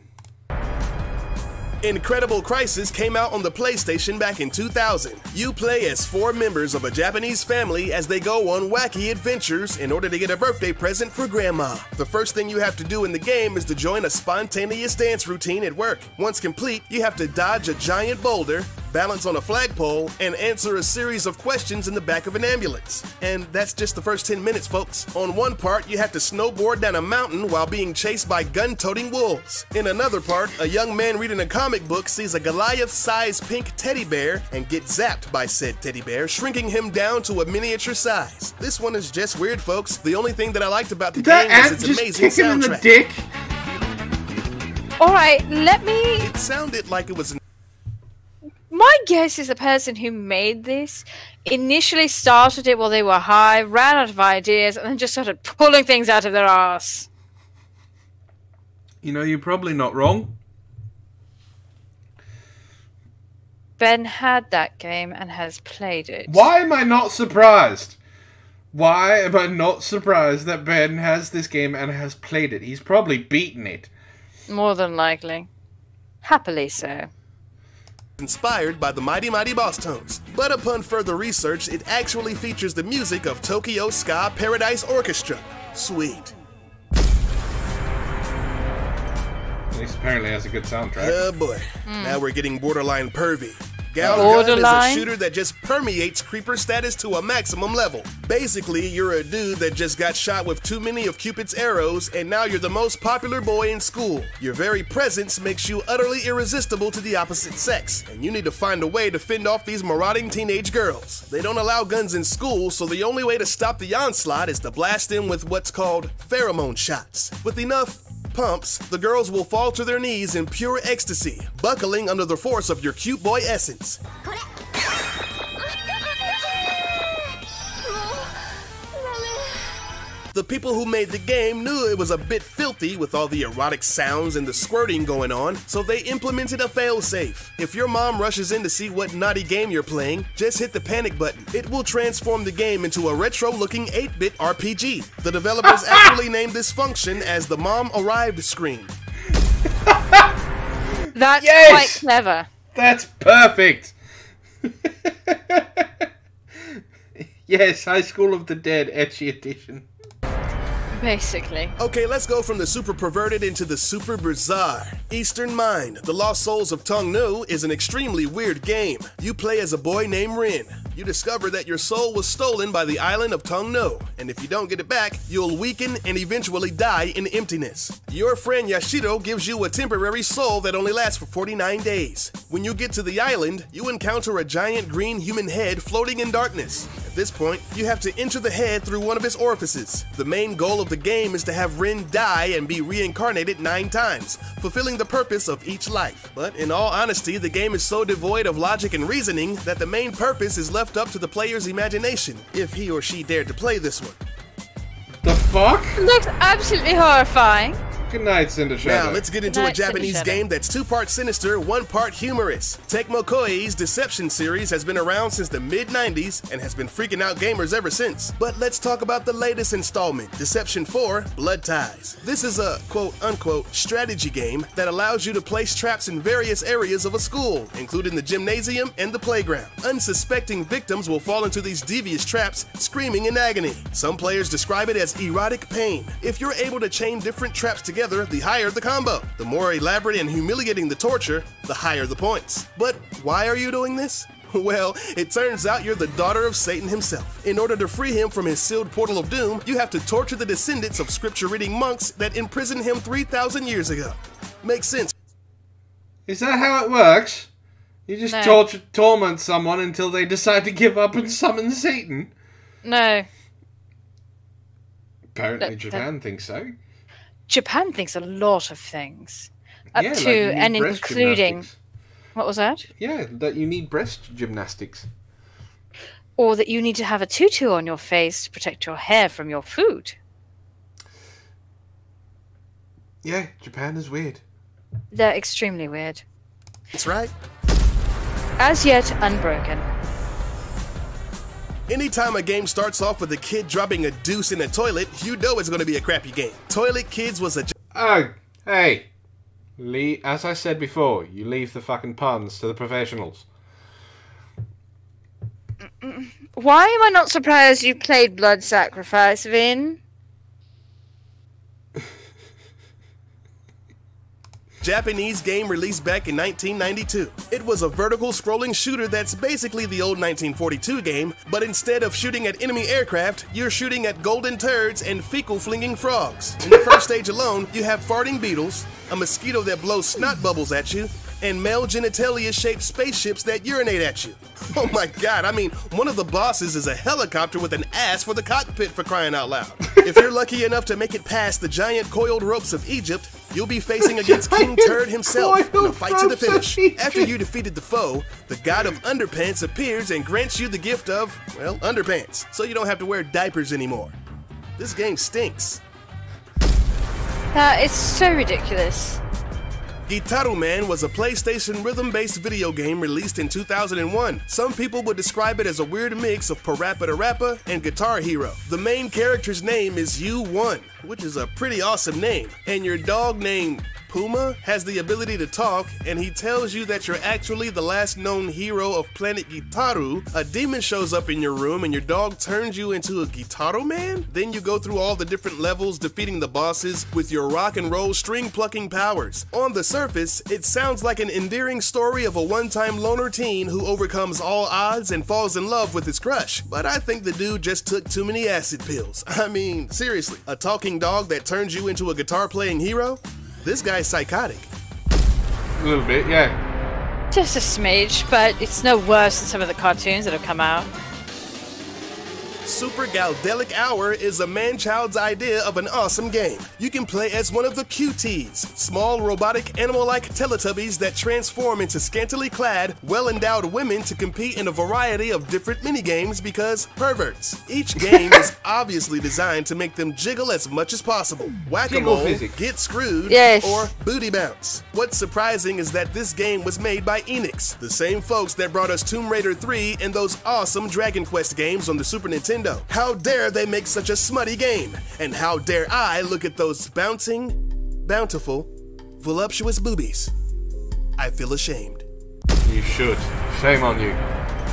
Incredible Crisis came out on the PlayStation back in 2000. You play as 4 members of a Japanese family as they go on wacky adventures in order to get a birthday present for grandma. The first thing you have to do in the game is to join a spontaneous dance routine at work. Once complete, you have to dodge a giant boulder, balance on a flagpole, and answer a series of questions in the back of an ambulance. And that's just the first 10 minutes, folks. On one part, you have to snowboard down a mountain while being chased by gun-toting wolves. In another part, a young man reading a comic book sees a Goliath-sized pink teddy bear and gets zapped by said teddy bear, shrinking him down to a miniature size. This one is just weird, folks. The only thing that I liked about the game is its amazing soundtrack. Dick. Alright, let me... It sounded like it was... My guess is the person who made this initially started it while they were high, ran out of ideas, and then just started pulling things out of their ass. You know, you're probably not wrong. Ben had that game and has played it. Why am I not surprised? Why am I not surprised that Ben has this game and has played it? He's probably beaten it. More than likely. Happily so. Inspired by the Mighty Mighty Boss Tones, but upon further research, it actually features the music of Tokyo Ska Paradise Orchestra. Sweet. At least apparently has a good soundtrack. Oh boy, now we're getting borderline pervy. Galgun is a shooter that just permeates creeper status to a maximum level. Basically, you're a dude that just got shot with too many of Cupid's arrows, and now you're the most popular boy in school. Your very presence makes you utterly irresistible to the opposite sex, and you need to find a way to fend off these marauding teenage girls. They don't allow guns in school, so the only way to stop the onslaught is to blast them with what's called pheromone shots. With enough pumps, the girls will fall to their knees in pure ecstasy, buckling under the force of your cute boy essence. The people who made the game knew it was a bit filthy with all the erotic sounds and the squirting going on, so they implemented a failsafe. If your mom rushes in to see what naughty game you're playing, just hit the panic button. It will transform the game into a retro-looking 8-bit RPG. The developers actually named this function as the Mom Arrived screen. That's Yes! quite clever. That's perfect. Yes, High School of the Dead, ecchi edition. Basically. Okay, let's go from the super perverted into the super bizarre. Eastern Mind, The Lost Souls of Tong No is an extremely weird game. You play as a boy named Wren. You discover that your soul was stolen by the island of Tong No, and if you don't get it back, you'll weaken and eventually die in emptiness. Your friend Yashiro gives you a temporary soul that only lasts for 49 days. When you get to the island, you encounter a giant green human head floating in darkness. At this point, you have to enter the head through one of its orifices. The main goal of the game is to have Wren die and be reincarnated 9 times, fulfilling the purpose of each life. But in all honesty, the game is so devoid of logic and reasoning that the main purpose is left up to the player's imagination, if he or she dared to play this one. The fuck? Looks absolutely horrifying. Good night, Cinder Shadow. Now, let's get into a Japanese game that's 2 parts sinister, 1 part humorous. Tecmo Koei's Deception series has been around since the mid-90s and has been freaking out gamers ever since. But let's talk about the latest installment, Deception 4, Blood Ties. This is a quote-unquote strategy game that allows you to place traps in various areas of a school, including the gymnasium and the playground. Unsuspecting victims will fall into these devious traps, screaming in agony. Some players describe it as erotic pain. If you're able to chain different traps together, the higher the combo. The more elaborate and humiliating the torture, the higher the points. But why are you doing this? Well, it turns out you're the daughter of Satan himself. In order to free him from his sealed portal of doom, you have to torture the descendants of scripture-reading monks that imprisoned him 3,000 years ago. Makes sense. Is that how it works? You just torment someone until they decide to give up and summon Satan? No. Apparently Japan thinks so. Japan thinks a lot of things. Up Yeah, to like you need and breast including... gymnastics. What was that? Yeah, that you need breast gymnastics. Or that you need to have a tutu on your face to protect your hair from your food. Yeah, Japan is weird. They're extremely weird. That's right. As yet unbroken. Anytime a game starts off with a kid dropping a deuce in a toilet, you know it's going to be a crappy game. Toilet Kids was a... Oh, hey. As I said before, you leave the fucking puns to the professionals. Why am I not surprised you played Blood Sacrifice, Vin? Japanese game released back in 1992. It was a vertical scrolling shooter that's basically the old 1942 game, but instead of shooting at enemy aircraft, you're shooting at golden turds and fecal flinging frogs. In the first stage alone, you have farting beetles, a mosquito that blows snot bubbles at you, and male genitalia-shaped spaceships that urinate at you. Oh my god, I mean, one of the bosses is a helicopter with an ass for the cockpit, for crying out loud. If you're lucky enough to make it past the giant coiled ropes of Egypt, you'll be facing against King Turd himself in a fight to the finish. After you defeated the foe, the god of underpants appears and grants you the gift of, well, underpants, so you don't have to wear diapers anymore. This game stinks. That is so ridiculous. Gitaru Man was a PlayStation rhythm-based video game released in 2001. Some people would describe it as a weird mix of Parappa the Rapper and Guitar Hero. The main character's name is U1, which is a pretty awesome name, and your dog named Puma has the ability to talk, and he tells you that you're actually the last known hero of planet Gitaru. A demon shows up in your room and your dog turns you into a Gitaru Man? Then you go through all the different levels defeating the bosses with your rock and roll string plucking powers. On the surface, it sounds like an endearing story of a one-time loner teen who overcomes all odds and falls in love with his crush. But I think the dude just took too many acid pills. I mean, seriously, a talking dog that turns you into a guitar-playing hero? This guy's psychotic. A little bit, yeah. Just a smidge, but it's no worse than some of the cartoons that have come out. Super Galdelic Hour is a man-child's idea of an awesome game. You can play as one of the QTs, small robotic animal-like Teletubbies that transform into scantily clad, well-endowed women to compete in a variety of different minigames because perverts. Each game is obviously designed to make them jiggle as much as possible. Whack-a-mole, Get Screwed, yes, or Booty Bounce. What's surprising is that this game was made by Enix, the same folks that brought us Tomb Raider 3 and those awesome Dragon Quest games on the Super Nintendo. How dare they make such a smutty game? And how dare I look at those bouncing, bountiful, voluptuous boobies? I feel ashamed. You should. Shame on you.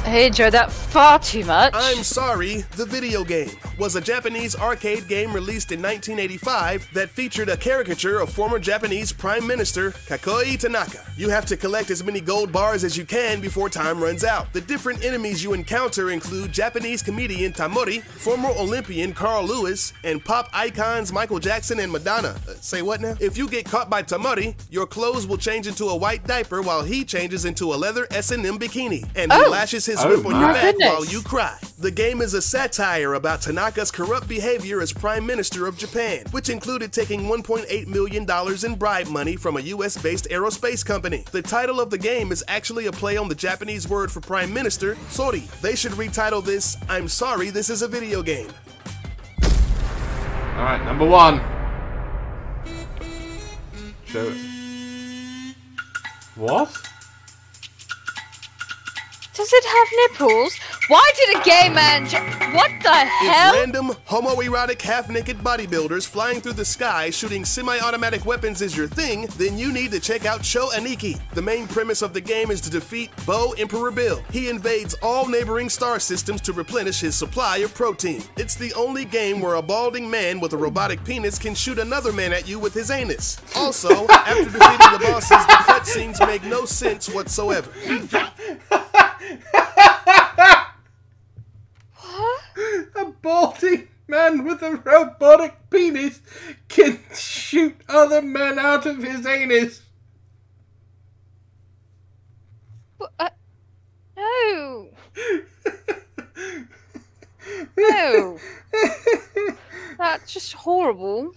Hey Joe, that far too much. I'm Sorry, the video game was a Japanese arcade game released in 1985 that featured a caricature of former Japanese Prime Minister Kakoi Tanaka. You have to collect as many gold bars as you can before time runs out. The different enemies you encounter include Japanese comedian Tamori, former Olympian Carl Lewis, and pop icons Michael Jackson and Madonna. Say what now? If you get caught by Tamori, your clothes will change into a white diaper while he changes into a leather S&M bikini, and he lashes his whip on your back while you cry. The game is a satire about Tanaka's corrupt behavior as Prime Minister of Japan, which included taking $1.8 million in bribe money from a US-based aerospace company. The title of the game is actually a play on the Japanese word for Prime Minister, Sori. They should retitle this, I'm Sorry, This is a Video Game. Alright, number 1. Show it. What? Does it have nipples? Why did a gay man what the hell? If random, homoerotic, half-naked bodybuilders flying through the sky shooting semi-automatic weapons is your thing, then you need to check out Cho Aniki. The main premise of the game is to defeat Bo Emperor Bill. He invades all neighboring star systems to replenish his supply of protein. It's the only game where a balding man with a robotic penis can shoot another man at you with his anus. Also, after defeating the bosses, the cutscenes make no sense whatsoever. A balding man with a robotic penis can shoot other men out of his anus. No. No. That's just horrible.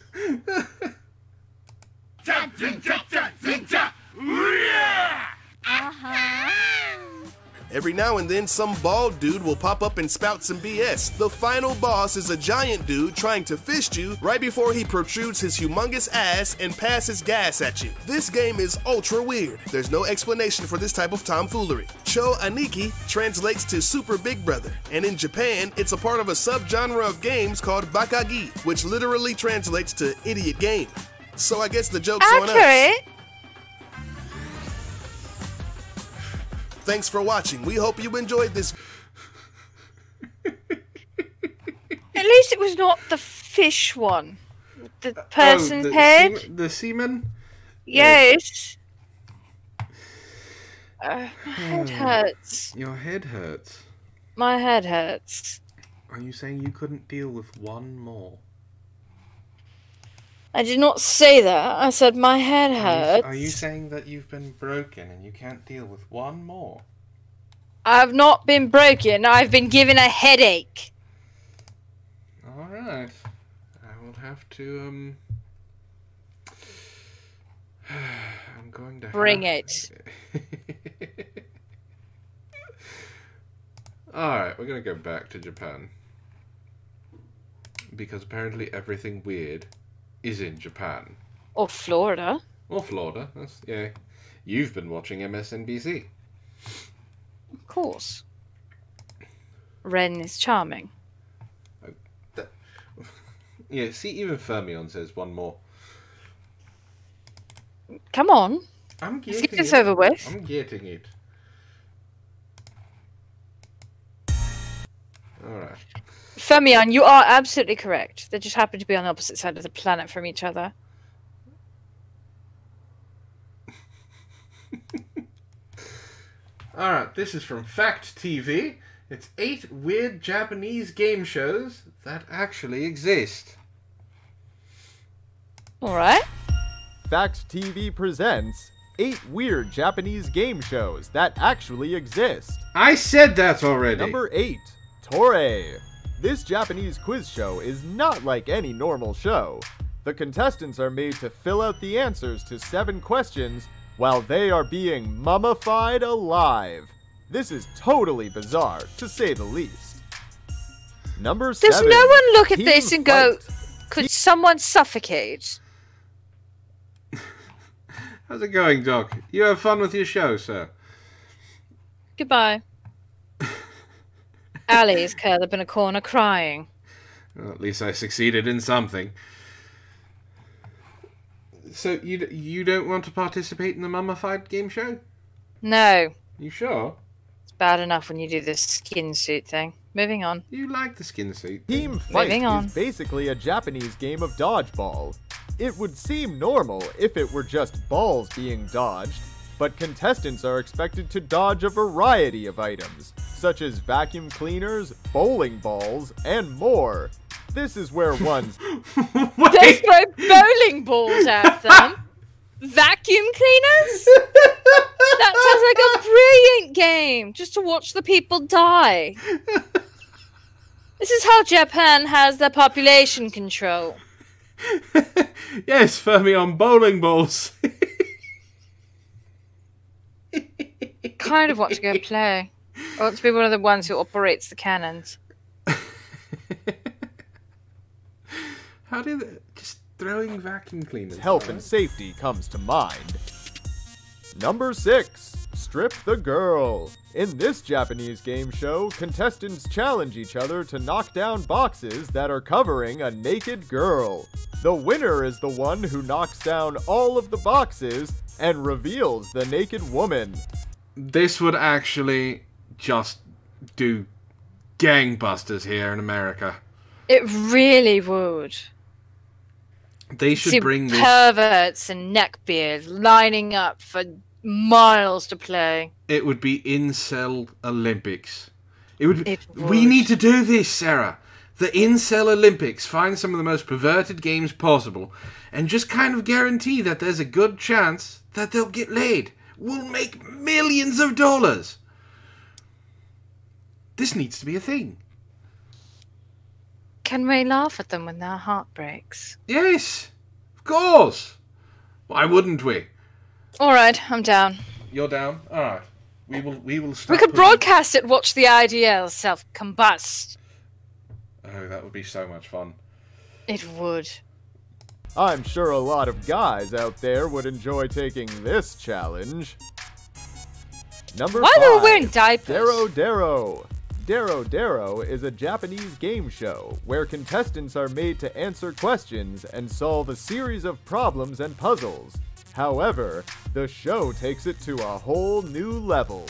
Every now and then, some bald dude will pop up and spout some BS. The final boss is a giant dude trying to fist you right before he protrudes his humongous ass and passes gas at you. This game is ultra weird. There's no explanation for this type of tomfoolery. Cho Aniki translates to Super Big Brother, and in Japan, it's a part of a subgenre of games called Bakagi, which literally translates to idiot game. So I guess the joke's on us. Thanks for watching. We hope you enjoyed this. At least it was not the fish one. The person's head. The semen? Yes. My head hurts. Your head hurts? My head hurts. Are you saying you couldn't deal with one more? I did not say that. I said my head hurts. Are you saying that you've been broken and you can't deal with one more? I've not been broken. I've been given a headache. Alright. I will have to, I'm going to bring it. Alright, we're going to go back to Japan. Because apparently everything weird is in Japan. Or Florida. Or Florida. That's, yeah. You've been watching MSNBC. Of course. Wren is charming. Yeah, see, even Fermion says one more. Come on. I'm getting Let's get this over with. I'm getting it. Alright. Fermion, you are absolutely correct. They just happen to be on the opposite side of the planet from each other. Alright, this is from Fact TV. It's 8 weird Japanese game shows that actually exist. Alright. Fact TV presents 8 weird Japanese game shows that actually exist. I said that already. Number 8, Toray. This Japanese quiz show is not like any normal show. The contestants are made to fill out the answers to 7 questions while they are being mummified alive. This is totally bizarre, to say the least. Number 7. Does no one look at Team this and go, Fight. could someone suffocate? How's it going, Doc? You have fun with your show, sir? Goodbye. Ali is curled up in a corner crying. Well, at least I succeeded in something. So, you don't want to participate in the mummified game show? No. You sure? It's bad enough when you do this skin suit thing. Moving on. You like the skin suit. Team Fight Moving on. is basically a Japanese game of dodgeball. It would seem normal if it were just balls being dodged, but contestants are expected to dodge a variety of items, such as vacuum cleaners, bowling balls, and more. This is where one's... They throw bowling balls at them? Vacuum cleaners? That sounds like a brilliant game, just to watch the people die. This is how Japan has their population control. Yes, Fermion, bowling balls. Kind of want to go play. I want to be one of the ones who operates the cannons. How do they... Just throwing vacuum cleaners. Health and safety comes to mind. Number 6. Strip the Girl. In this Japanese game show, contestants challenge each other to knock down boxes that are covering a naked girl. The winner is the one who knocks down all of the boxes and reveals the naked woman. This would actually just do gangbusters here in America. It really would. They should bring this... perverts and neckbeards lining up for miles to play. It would be Incel Olympics. It would. It would. We need to do this, Sarah. The Incel Olympics. Find some of the most perverted games possible, and just kind of guarantee that there's a good chance that they'll get laid. We'll make millions of dollars. This needs to be a thing. Can we laugh at them when their heart breaks? Yes, of course. Why wouldn't we? Alright, I'm down. You're down? Alright. We will We start could putting- broadcast it, watch the IDL self-combust. Oh, that would be so much fun. It would. I'm sure a lot of guys out there would enjoy taking this challenge. Number Why 5. are they wearing diapers? Daro Daro. Daro Daro is a Japanese game show where contestants are made to answer questions and solve a series of problems and puzzles. However, the show takes it to a whole new level.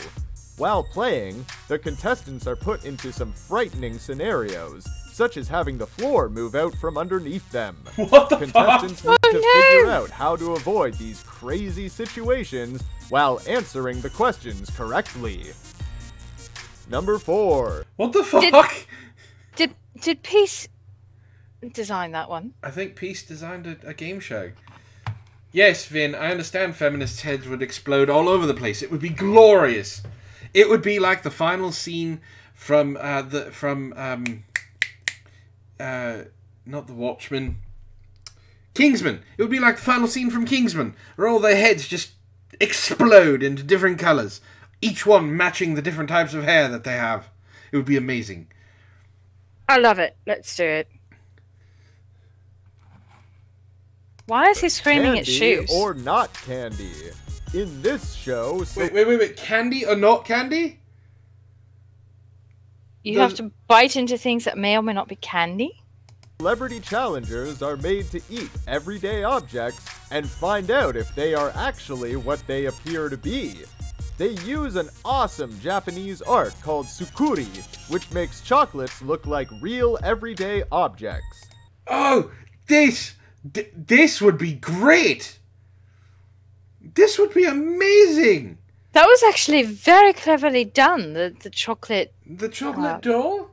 While playing, the contestants are put into some frightening scenarios, such as having the floor move out from underneath them. What the Contestants fuck? need to figure out how to avoid these crazy situations while answering the questions correctly. Number 4. What the fuck? Did Peace design that one? I think Peace designed a game show. Yes, Vin, I understand feminists' heads would explode all over the place. It would be glorious. It would be like the final scene from not The Watchmen, Kingsman. It would be like the final scene from Kingsman, where all their heads just explode into different colours, each one matching the different types of hair that they have. It would be amazing. I love it. Let's do it. Why is he screaming at Candy shoes? or not candy? In this show... Wait. Candy or not candy? You have to bite into things that may or may not be candy? Celebrity challengers are made to eat everyday objects and find out if they are actually what they appear to be. They use an awesome Japanese art called sukuri, which makes chocolates look like real everyday objects. Oh, this would be great. This would be amazing. That was actually very cleverly done, the chocolate... The chocolate door?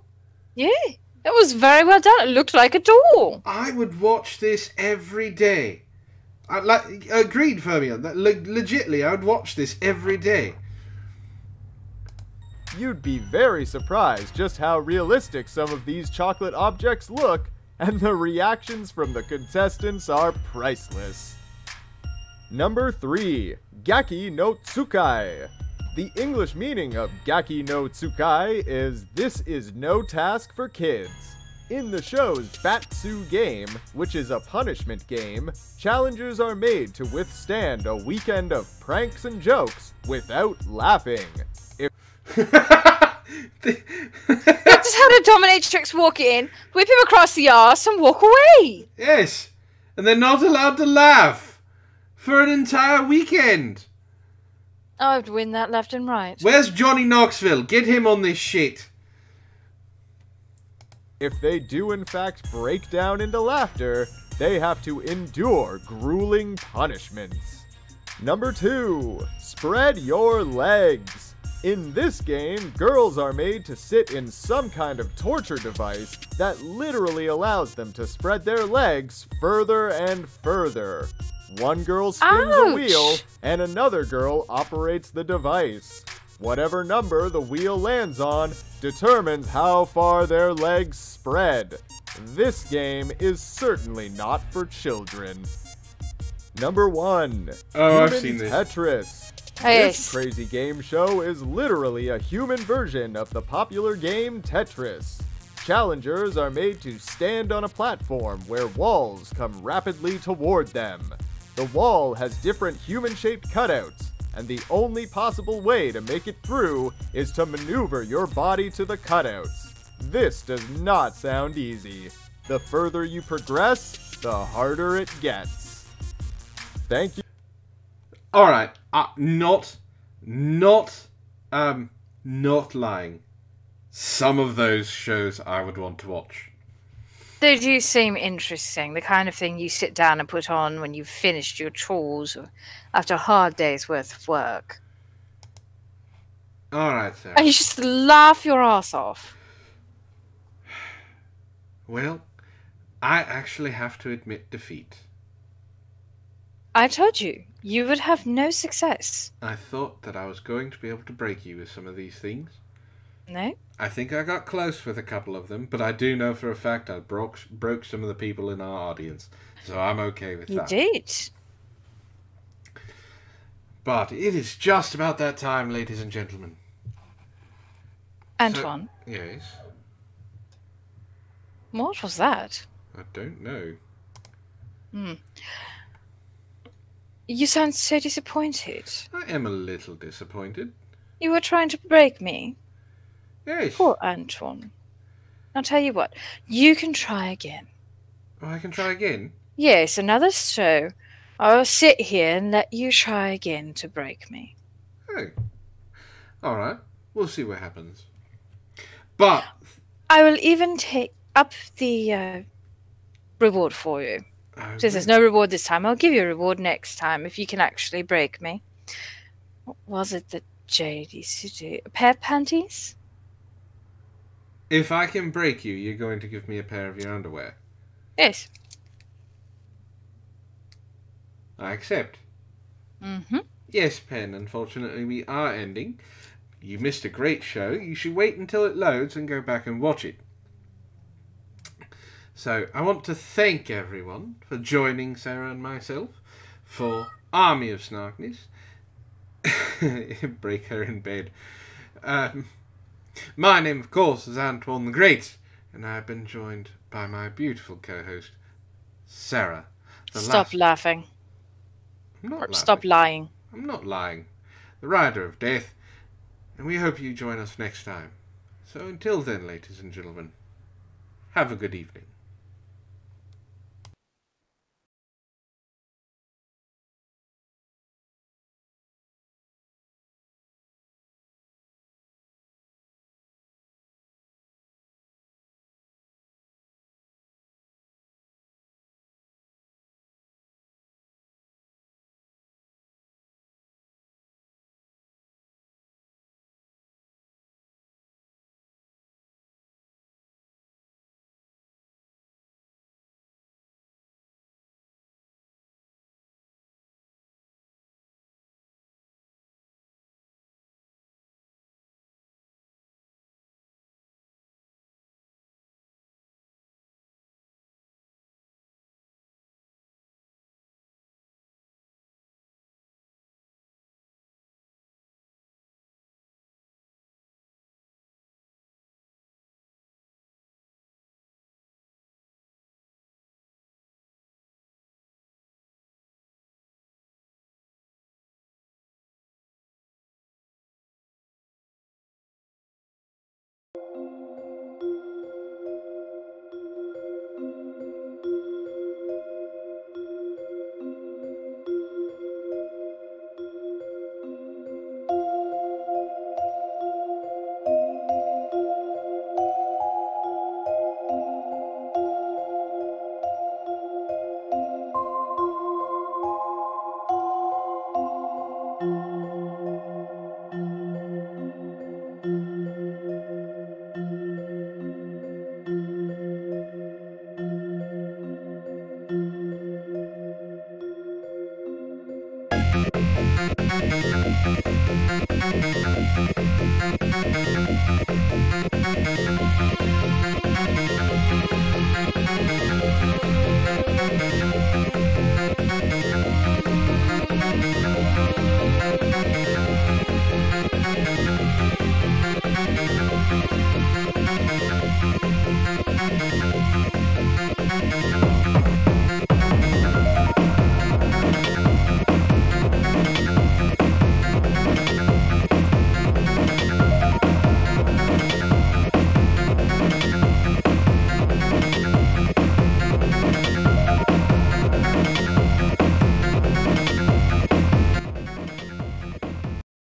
Yeah, it was very well done. It looked like a door. I would watch this every day. Agreed, Fermion. Legitly, I would watch this every day. You'd be very surprised just how realistic some of these chocolate objects look, and the reactions from the contestants are priceless. Number 3. Gaki no Tsukai. The English meaning of Gaki no Tsukai is "this is no task for kids." In the show's Batsu game, which is a punishment game, challengers are made to withstand a weekend of pranks and jokes without laughing. That's how the dominatrix walk in, whip him across the arse, and walk away. Yes, and they're not allowed to laugh for an entire weekend. I would win that left and right. Where's Johnny Knoxville? Get him on this shit. If they do in fact break down into laughter, they have to endure grueling punishments. Number 2. Spread your legs. In this game, girls are made to sit in some kind of torture device that literally allows them to spread their legs further and further. One girl spins a wheel, and another girl operates the device. Whatever number the wheel lands on determines how far their legs spread. This game is certainly not for children. Number 1. I've seen this. Tetris. Yes. This crazy game show is literally a human version of the popular game Tetris. Challengers are made to stand on a platform where walls come rapidly toward them. The wall has different human-shaped cutouts, and the only possible way to make it through is to maneuver your body to the cutouts. This does not sound easy. The further you progress, the harder it gets. Thank you. Alright, not lying. Some of those shows I would want to watch. They do seem interesting, the kind of thing you sit down and put on when you've finished your chores or after a hard day's worth of work. Alright, Sarah. And you just laugh your ass off. Well, I actually have to admit defeat. I told you, you would have no success. I thought that I was going to be able to break you with some of these things. No? I think I got close with a couple of them, but I do know for a fact I broke some of the people in our audience, so I'm okay with that. You did. But it is just about that time, ladies and gentlemen. Antoine. So, yes? What was that? I don't know. You sound so disappointed. I am a little disappointed. You were trying to break me. Yes. Poor Antoine. I'll tell you what, you can try again. Oh, I can try again? Yes, another show. I'll sit here and let you try again to break me. Oh. Alright, we'll see what happens. But I will even take up the reward for you. Okay. Since there's no reward this time, I'll give you a reward next time if you can actually break me. What was it that Jade used to do? A pair of panties? If I can break you, you're going to give me a pair of your underwear. Yes. I accept. Mm-hmm. Yes, Pen, unfortunately we are ending. You missed a great show. You should wait until it loads and go back and watch it. So, I want to thank everyone for joining Sarah and myself for Army of Snarkness. Break her in bed. My name, of course, is Antoine the Great, and I have been joined by my beautiful co-host, Sarah. Stop laughing. I'm not laughing. Stop lying. I'm not lying. The Rider of Death, and we hope you join us next time. So until then, ladies and gentlemen, have a good evening.